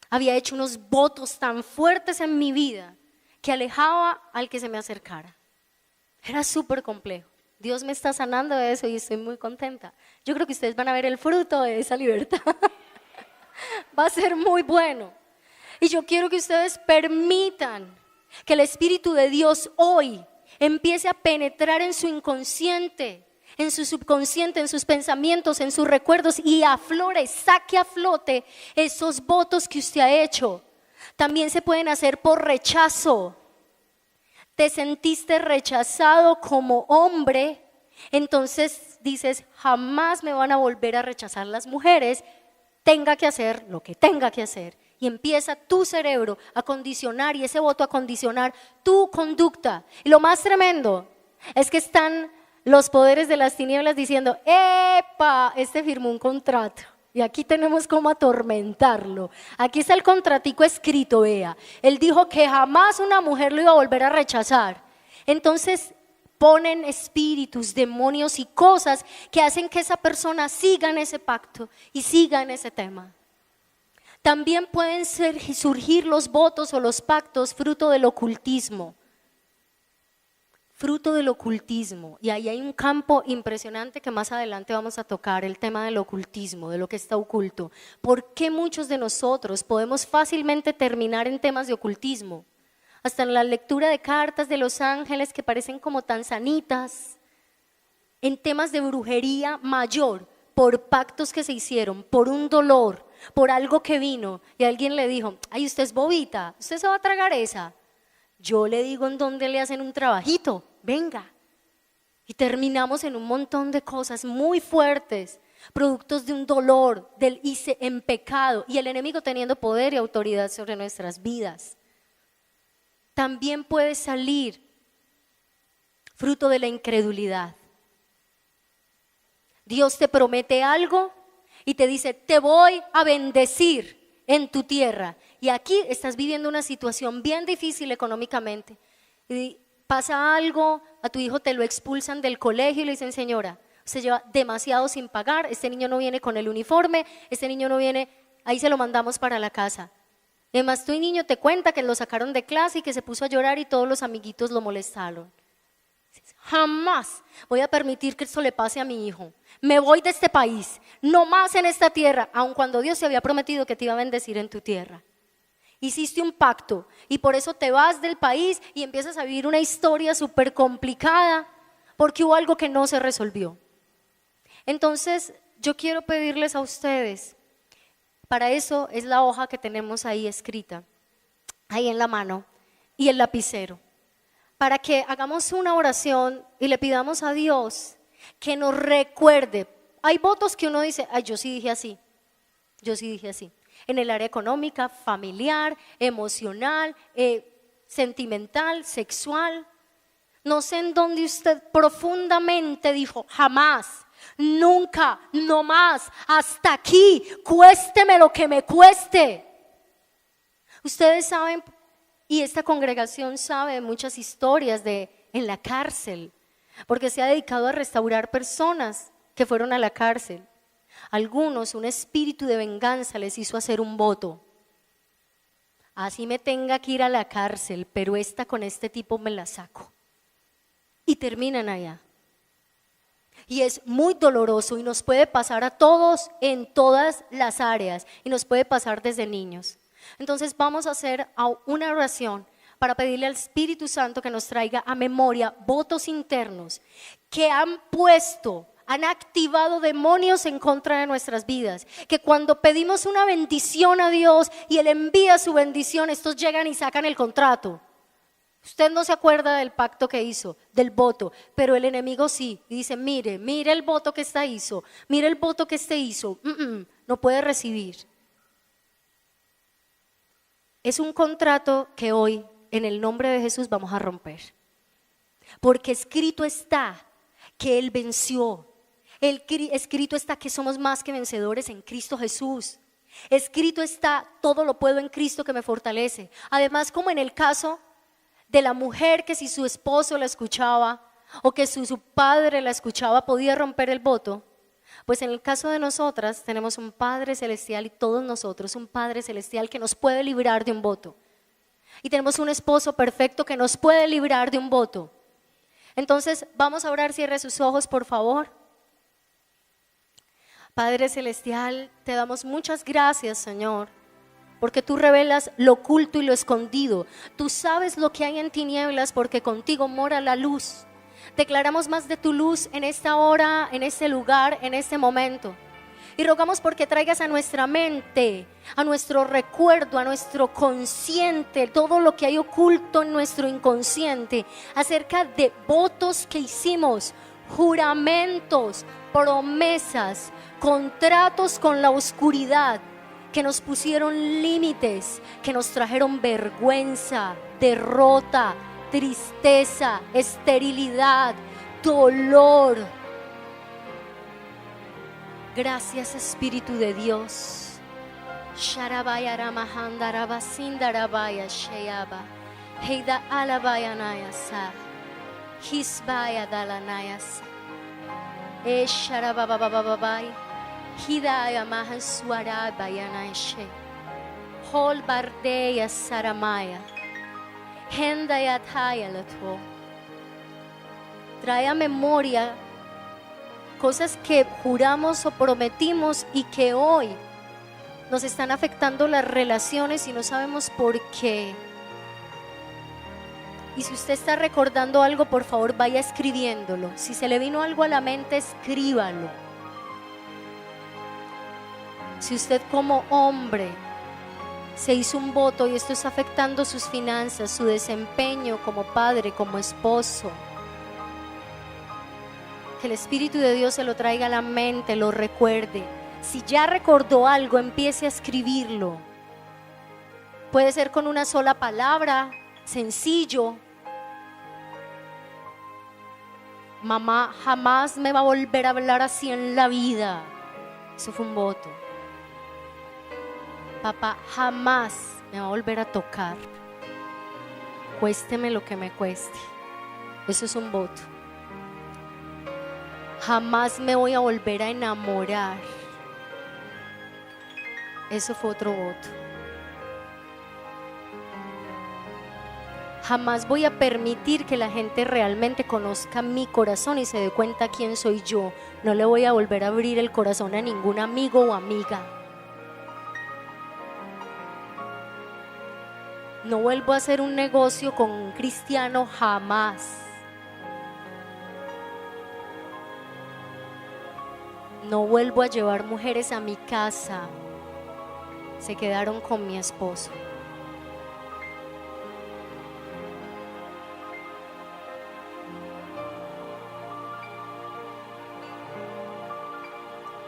Había hecho unos votos tan fuertes en mi vida que alejaba al que se me acercara. Era súper complejo. Dios me está sanando de eso y estoy muy contenta. Yo creo que ustedes van a ver el fruto de esa libertad. Va a ser muy bueno. Y yo quiero que ustedes permitan que el Espíritu de Dios hoy empiece a penetrar en su inconsciente en su subconsciente, en sus pensamientos, en sus recuerdos y aflore, saque a flote esos votos que usted ha hecho. También se pueden hacer por rechazo. Te sentiste rechazado como hombre, entonces dices, jamás me van a volver a rechazar las mujeres, tenga que hacer lo que tenga que hacer. Y empieza tu cerebro a condicionar y ese voto a condicionar tu conducta. Y lo más tremendo es que están los poderes de las tinieblas diciendo, ¡epa! Este firmó un contrato y aquí tenemos cómo atormentarlo. Aquí está el contratico escrito, vea. Él dijo que jamás una mujer lo iba a volver a rechazar. Entonces ponen espíritus, demonios y cosas que hacen que esa persona siga en ese pacto y siga en ese tema. También pueden surgir los votos o los pactos fruto del ocultismo. Fruto del ocultismo, y ahí hay un campo impresionante que más adelante vamos a tocar, el tema del ocultismo, de lo que está oculto. ¿Por qué muchos de nosotros podemos fácilmente terminar en temas de ocultismo? Hasta en la lectura de cartas de los ángeles que parecen como tan sanitas, en temas de brujería mayor, por pactos que se hicieron, por un dolor, por algo que vino, y alguien le dijo, ay, usted es bobita, usted se va a tragar esa. Yo le digo en dónde le hacen un trabajito, venga. Y terminamos en un montón de cosas muy fuertes, productos de un dolor, en pecado, y el enemigo teniendo poder y autoridad sobre nuestras vidas. También puede salir fruto de la incredulidad. Dios te promete algo y te dice, te voy a bendecir en tu tierra. Y aquí estás viviendo una situación bien difícil económicamente. Y pasa algo, a tu hijo te lo expulsan del colegio y le dicen, señora, usted lleva demasiado sin pagar, este niño no viene con el uniforme, este niño no viene, ahí se lo mandamos para la casa. Además, tu niño te cuenta que lo sacaron de clase y que se puso a llorar y todos los amiguitos lo molestaron. Jamás voy a permitir que esto le pase a mi hijo. Me voy de este país, no más en esta tierra, aun cuando Dios te había prometido que te iba a bendecir en tu tierra. Hiciste un pacto y por eso te vas del país y empiezas a vivir una historia súper complicada porque hubo algo que no se resolvió. Entonces, yo quiero pedirles a ustedes, para eso es la hoja que tenemos ahí escrita, ahí en la mano, y el lapicero, para que hagamos una oración y le pidamos a Dios que nos recuerde. Hay votos que uno dice, ay, yo sí dije así, en el área económica, familiar, emocional, sentimental, sexual. No sé en dónde usted profundamente dijo, jamás, nunca, no más, hasta aquí, cuésteme lo que me cueste. Ustedes saben, y esta congregación sabe de muchas historias en la cárcel, porque se ha dedicado a restaurar personas que fueron a la cárcel. Algunos, un espíritu de venganza les hizo hacer un voto. Así me tenga que ir a la cárcel, pero esta con este tipo me la saco. Y terminan allá. Y es muy doloroso y nos puede pasar a todos en todas las áreas y nos puede pasar desde niños. Entonces vamos a hacer una oración para pedirle al Espíritu Santo que nos traiga a memoria votos internos que han activado demonios en contra de nuestras vidas, que cuando pedimos una bendición a Dios y Él envía su bendición, estos llegan y sacan el contrato. Usted no se acuerda del pacto que hizo, del voto, pero el enemigo sí, y dice, mire el voto que este hizo, mire el voto que este hizo, no puede recibir. Es un contrato que hoy, en el nombre de Jesús, vamos a romper, porque escrito está que Él venció. Escrito está que somos más que vencedores en Cristo Jesús. Escrito está, todo lo puedo en Cristo que me fortalece. Además, como en el caso de la mujer que si su esposo la escuchaba o que su padre la escuchaba podía romper el voto, pues en el caso de nosotras tenemos un Padre Celestial y todos nosotros un Padre Celestial que nos puede librar de un voto. Y tenemos un esposo perfecto que nos puede librar de un voto. Entonces vamos a orar, cierre sus ojos por favor. Padre Celestial, te damos muchas gracias, Señor, porque tú revelas lo oculto y lo escondido. Tú sabes lo que hay en tinieblas porque contigo mora la luz. Declaramos más de tu luz en esta hora, en este lugar, en este momento. Y rogamos porque traigas a nuestra mente, a nuestro recuerdo, a nuestro consciente, todo lo que hay oculto en nuestro inconsciente acerca de votos que hicimos, juramentos, promesas, contratos con la oscuridad que nos pusieron límites, que nos trajeron vergüenza, derrota, tristeza, esterilidad, dolor. Gracias, Espíritu de Dios. Sharabaya Ramahanda Rabasinda Rabaya Sheyaba. Heida Alabaya Nayasa. Hisbaya Dalanayasa. Sharababababai. Hidaya Mahan Suarabaya Naishe. Hol Bardeya Saramaya. Hendaya Taya Latwo. Trae a memoria cosas que juramos o prometimos y que hoy nos están afectando las relaciones y no sabemos por qué. Y si usted está recordando algo, por favor vaya escribiéndolo. Si se le vino algo a la mente, escríbalo. Si usted como hombre se hizo un voto y esto está afectando sus finanzas, su desempeño como padre, como esposo, que el Espíritu de Dios se lo traiga a la mente, lo recuerde. Si ya recordó algo, empiece a escribirlo. Puede ser con una sola palabra, sencillo. Mamá jamás me va a volver a hablar así en la vida. Eso fue un voto. Papá jamás me va a volver a tocar. Cuésteme lo que me cueste. Eso es un voto. Jamás me voy a volver a enamorar. Eso fue otro voto. Jamás voy a permitir que la gente realmente conozca mi corazón y se dé cuenta quién soy yo. No le voy a volver a abrir el corazón a ningún amigo o amiga. No vuelvo a hacer un negocio con un cristiano jamás. No vuelvo a llevar mujeres a mi casa. Se quedaron con mi esposo.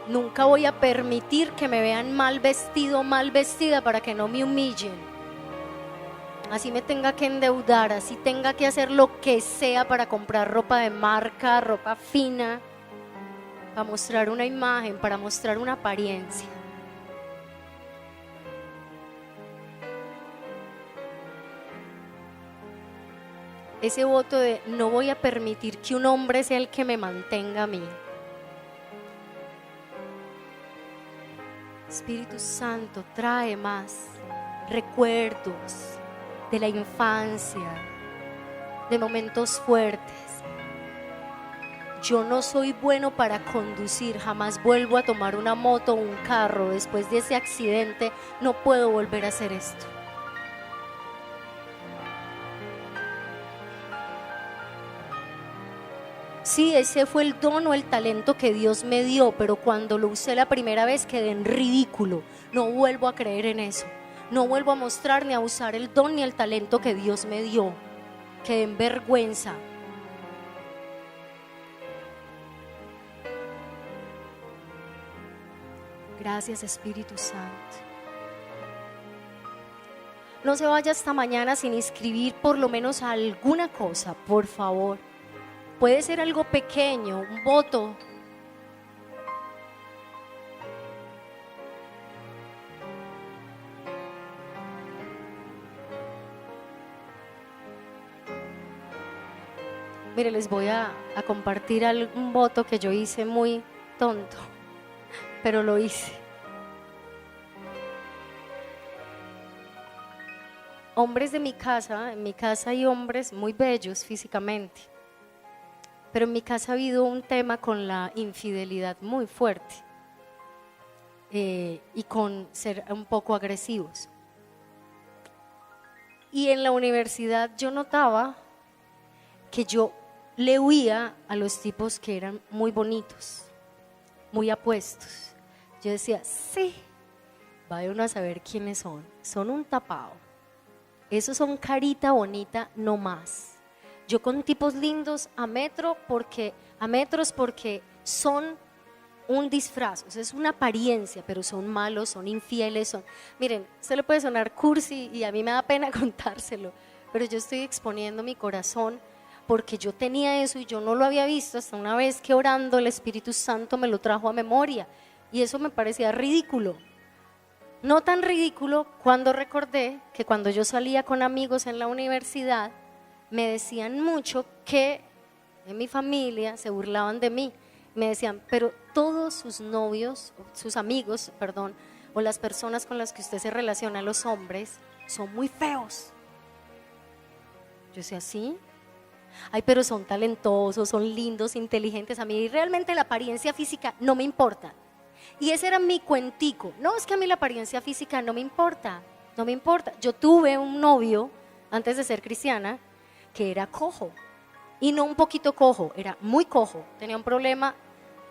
Nunca voy a permitir que me vean mal vestido, mal vestida para que no me humillen. Así me tenga que endeudar, así tenga que hacer lo que sea para comprar ropa de marca, ropa fina, para mostrar una imagen, para mostrar una apariencia. Ese voto de no voy a permitir que un hombre sea el que me mantenga a mí. Espíritu Santo, trae más recuerdos de la infancia, de momentos fuertes. Yo no soy bueno para conducir, jamás vuelvo a tomar una moto o un carro. Después de ese accidente no puedo volver a hacer esto. Sí, ese fue el don o el talento que Dios me dio, pero cuando lo usé la primera vez quedé en ridículo. No vuelvo a creer en eso. No vuelvo a mostrar ni a usar el don ni el talento que Dios me dio. Quedé en vergüenza. Gracias, Espíritu Santo. No se vaya esta mañana sin escribir por lo menos alguna cosa, por favor. Puede ser algo pequeño, un voto. Mire, les voy a compartir un voto que yo hice muy tonto, pero lo hice. Hombres de mi casa, en mi casa hay hombres muy bellos físicamente, pero en mi casa ha habido un tema con la infidelidad muy fuerte y con ser un poco agresivos. Y en la universidad yo notaba que yo le huía a los tipos que eran muy bonitos, muy apuestos. Yo decía, sí, vaya uno a saber quiénes son un tapado. Esos son carita bonita, no más. Yo con tipos lindos a metros porque son un disfraz, o sea, es una apariencia, pero son malos, son infieles, Miren, se le puede sonar cursi y a mí me da pena contárselo, pero yo estoy exponiendo mi corazón porque yo tenía eso y yo no lo había visto hasta una vez que orando el Espíritu Santo me lo trajo a memoria y eso me parecía ridículo. No tan ridículo cuando recordé que cuando yo salía con amigos en la universidad me decían mucho que en mi familia se burlaban de mí. Me decían, pero todos sus novios, sus amigos, perdón, o las personas con las que usted se relaciona, los hombres, son muy feos. Yo decía, ¿sí? Ay, pero son talentosos, son lindos, inteligentes. A mí realmente la apariencia física no me importa. Y ese era mi cuentico. No, es que a mí la apariencia física no me importa, no me importa. Yo tuve un novio, antes de ser cristiana, que era cojo. Y no un poquito cojo, era muy cojo. Tenía un problema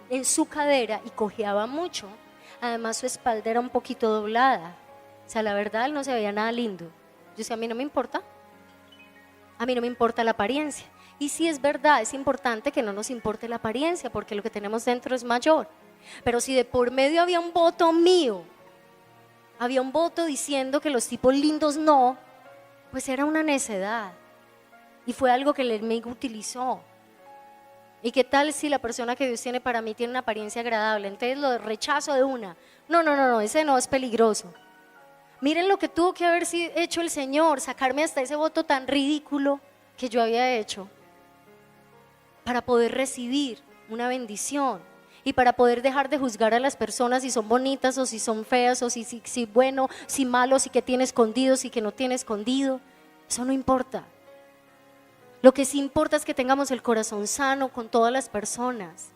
en su cadera y cojeaba mucho. Además su espalda era un poquito doblada. O sea, la verdad él no se veía nada lindo. Yo decía, a mí no me importa. A mí no me importa la apariencia. Y sí es verdad, es importante que no nos importe la apariencia porque lo que tenemos dentro es mayor. Pero si de por medio había un voto mío, había un voto diciendo que los tipos lindos no, pues era una necedad. Y fue algo que el enemigo utilizó. ¿Y qué tal si la persona que Dios tiene para mí tiene una apariencia agradable? Entonces lo rechazo de una. No, ese no es peligroso. Miren lo que tuvo que haber hecho el Señor, sacarme hasta ese voto tan ridículo que yo había hecho para poder recibir una bendición y para poder dejar de juzgar a las personas si son bonitas o si son feas o si bueno, si malo, si que tiene escondido, si que no tiene escondido. Eso no importa. Lo que sí importa es que tengamos el corazón sano con todas las personas.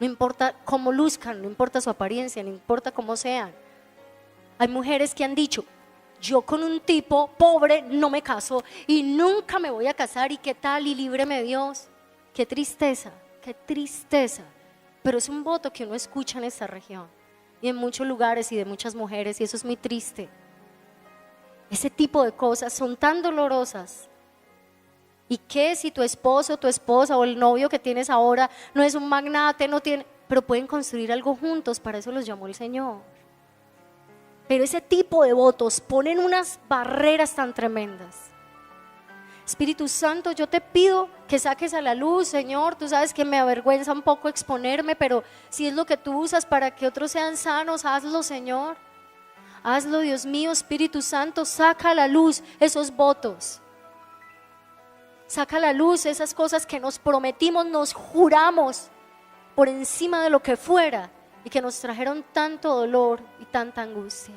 No importa cómo luzcan, no importa su apariencia, no importa cómo sean. Hay mujeres que han dicho, yo con un tipo pobre no me caso y nunca me voy a casar y qué tal y líbreme Dios. Qué tristeza, pero es un voto que uno escucha en esta región y en muchos lugares y de muchas mujeres y eso es muy triste. Ese tipo de cosas son tan dolorosas. ¿Y qué si tu esposo, tu esposa o el novio que tienes ahora no es un magnate, no tiene, pero pueden construir algo juntos? Para eso los llamó el Señor. Pero ese tipo de votos ponen unas barreras tan tremendas. Espíritu Santo, yo te pido que saques a la luz, Señor. Tú sabes que me avergüenza un poco exponerme, pero si es lo que tú usas para que otros sean sanos, hazlo, Señor. Hazlo, Dios mío. Espíritu Santo, saca a la luz esos votos. Saca a la luz esas cosas que nos prometimos, nos juramos por encima de lo que fuera y que nos trajeron tanto dolor y tanta angustia.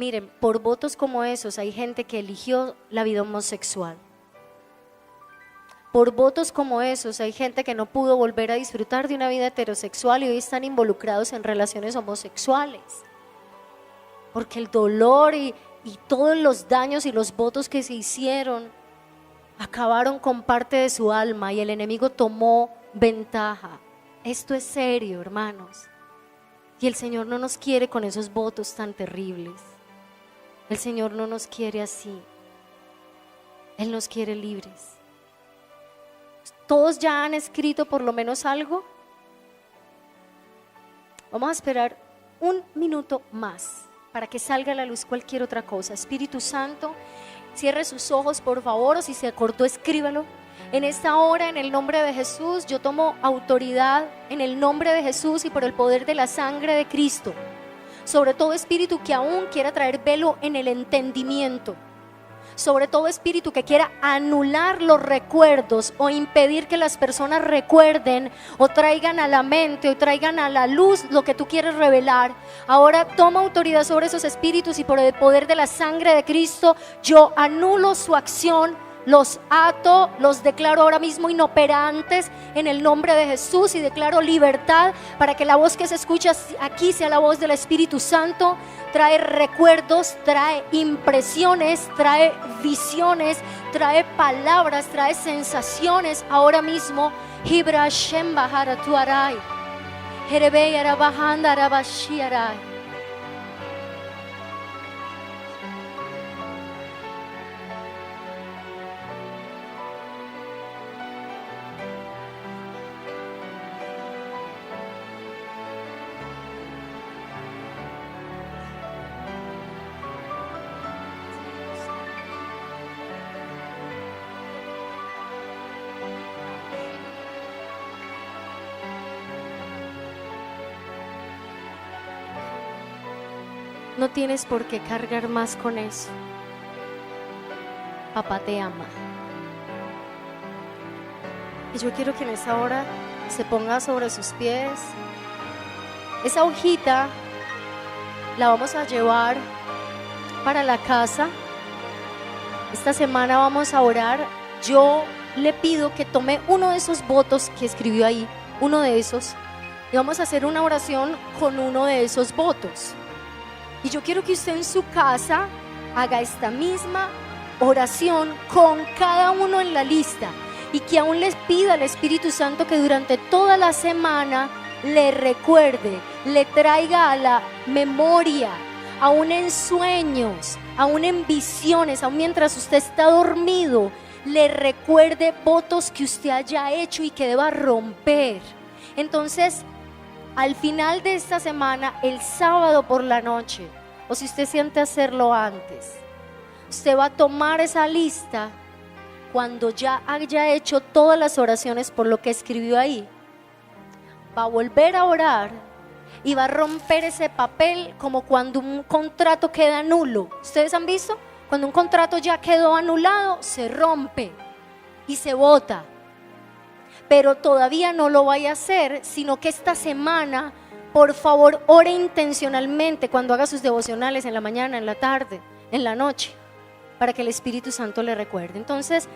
Miren, por votos como esos hay gente que eligió la vida homosexual. Por votos como esos hay gente que no pudo volver a disfrutar de una vida heterosexual y hoy están involucrados en relaciones homosexuales. Porque el dolor y todos los daños y los votos que se hicieron acabaron con parte de su alma y el enemigo tomó ventaja. Esto es serio, hermanos. Y el Señor no nos quiere con esos votos tan terribles. El Señor no nos quiere así. Él nos quiere libres. ¿Todos ya han escrito por lo menos algo? Vamos a esperar un minuto más para que salga a la luz cualquier otra cosa. Espíritu Santo, cierre sus ojos por favor, o si se acordó escríbalo. En esta hora, en el nombre de Jesús, yo tomo autoridad en el nombre de Jesús y por el poder de la sangre de Cristo sobre todo espíritu que aún quiera traer velo en el entendimiento, sobre todo espíritu que quiera anular los recuerdos o impedir que las personas recuerden o traigan a la mente o traigan a la luz lo que tú quieres revelar. Ahora toma autoridad sobre esos espíritus y por el poder de la sangre de Cristo yo anulo su acción los ato, los declaro ahora mismo inoperantes en el nombre de Jesús y declaro libertad para que la voz que se escucha aquí sea la voz del Espíritu Santo. Trae recuerdos, trae impresiones, trae visiones, trae palabras, trae sensaciones ahora mismo. Hibra Shem Bahara Tuarai, Herebe Yarabahanda Rabashiarai. No tienes por qué cargar más con eso. Papá te ama. Y yo quiero que en esta hora se ponga sobre sus pies. Esa hojita la vamos a llevar para la casa. Esta semana vamos a orar. Yo le pido que tome uno de esos votos que escribió ahí, uno de esos, y vamos a hacer una oración con uno de esos votos. Y yo quiero que usted en su casa haga esta misma oración con cada uno en la lista y que aún les pida al Espíritu Santo que durante toda la semana le recuerde, le traiga a la memoria, aún en sueños, aún en visiones, aún mientras usted está dormido, le recuerde votos que usted haya hecho y que deba romper. Entonces, al final de esta semana, el sábado por la noche, o si usted siente hacerlo antes, usted va a tomar esa lista cuando ya haya hecho todas las oraciones por lo que escribió ahí. Va a volver a orar y va a romper ese papel como cuando un contrato queda nulo. ¿Ustedes han visto? Cuando un contrato ya quedó anulado, se rompe y se bota. Pero todavía no lo vaya a hacer, sino que esta semana, por favor, ore intencionalmente cuando haga sus devocionales en la mañana, en la tarde, en la noche, para que el Espíritu Santo le recuerde. Entonces,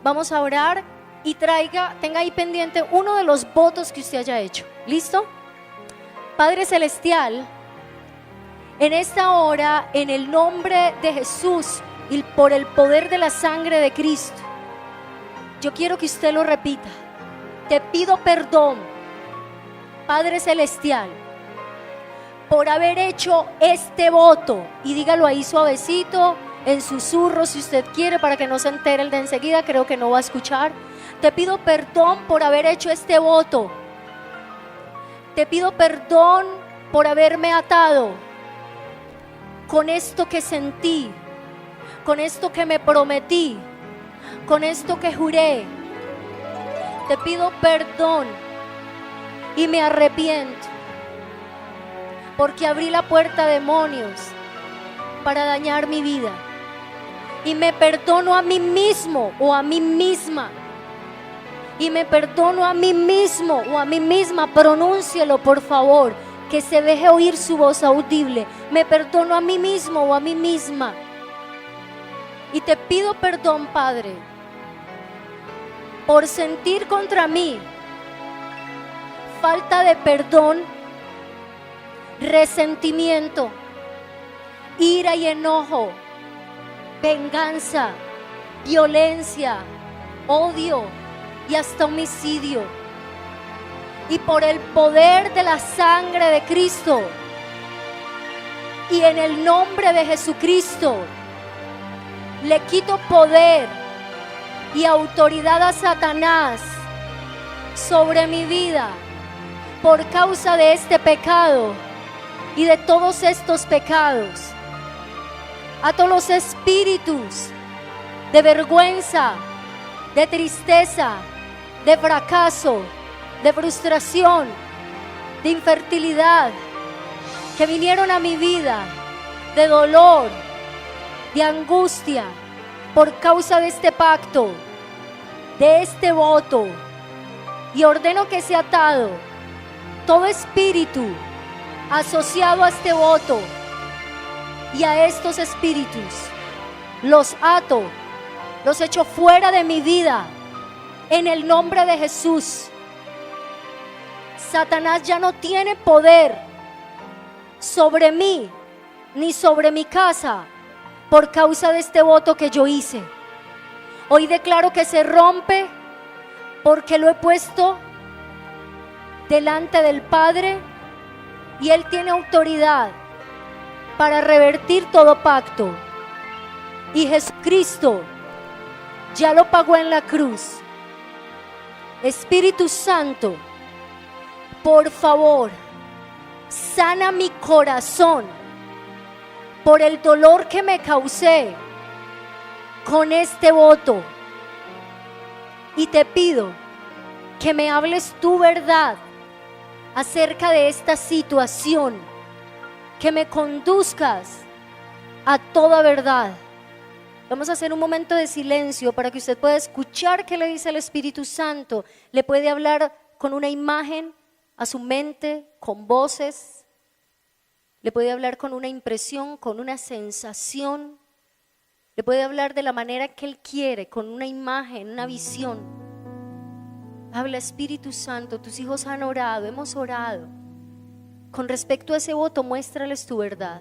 vamos a orar y tenga ahí pendiente uno de los votos que usted haya hecho. ¿Listo? Padre Celestial, en esta hora, en el nombre de Jesús y por el poder de la sangre de Cristo, yo quiero que usted lo repita. Te pido perdón, Padre Celestial, por haber hecho este voto. Y dígalo ahí suavecito, en susurro si usted quiere, para que no se entere el de enseguida, creo que no va a escuchar. Te pido perdón por haber hecho este voto. Te pido perdón por haberme atado con esto que sentí, con esto que me prometí, con esto que juré. Te pido perdón y me arrepiento porque abrí la puerta a demonios para dañar mi vida. Y me perdono a mí mismo o a mí misma. Y me perdono a mí mismo o a mí misma. Pronúncielo, por favor, que se deje oír su voz audible. Me perdono a mí mismo o a mí misma. Y te pido perdón, Padre, por sentir contra mí falta de perdón, resentimiento, ira y enojo, venganza, violencia, odio y hasta homicidio. Y por el poder de la sangre de Cristo y en el nombre de Jesucristo, le quito poder y autoridad a Satanás sobre mi vida por causa de este pecado y de todos estos pecados. A todos los espíritus de vergüenza, de tristeza, de fracaso, de frustración, de infertilidad que vinieron a mi vida, de dolor, de angustia, por causa de este pacto, de este voto, y ordeno que sea atado todo espíritu asociado a este voto y a estos espíritus. Los ato los echo fuera de mi vida en el nombre de Jesús. Satanás ya no tiene poder sobre mí ni sobre mi casa por causa de este voto que yo hice. Hoy declaro que se rompe porque lo he puesto delante del Padre y Él tiene autoridad para revertir todo pacto. Y Jesucristo ya lo pagó en la cruz. Espíritu Santo, por favor, sana mi corazón por el dolor que me causé con este voto. Y te pido que me hables tu verdad acerca de esta situación, que me conduzcas a toda verdad. Vamos a hacer un momento de silencio para que usted pueda escuchar qué le dice el Espíritu Santo. Le puede hablar con una imagen a su mente, con voces. Le puede hablar con una impresión, con una sensación. Le puede hablar de la manera que Él quiere, con una imagen, una visión. Habla, Espíritu Santo, tus hijos han orado, hemos orado. Con respecto a ese voto, muéstrales tu verdad.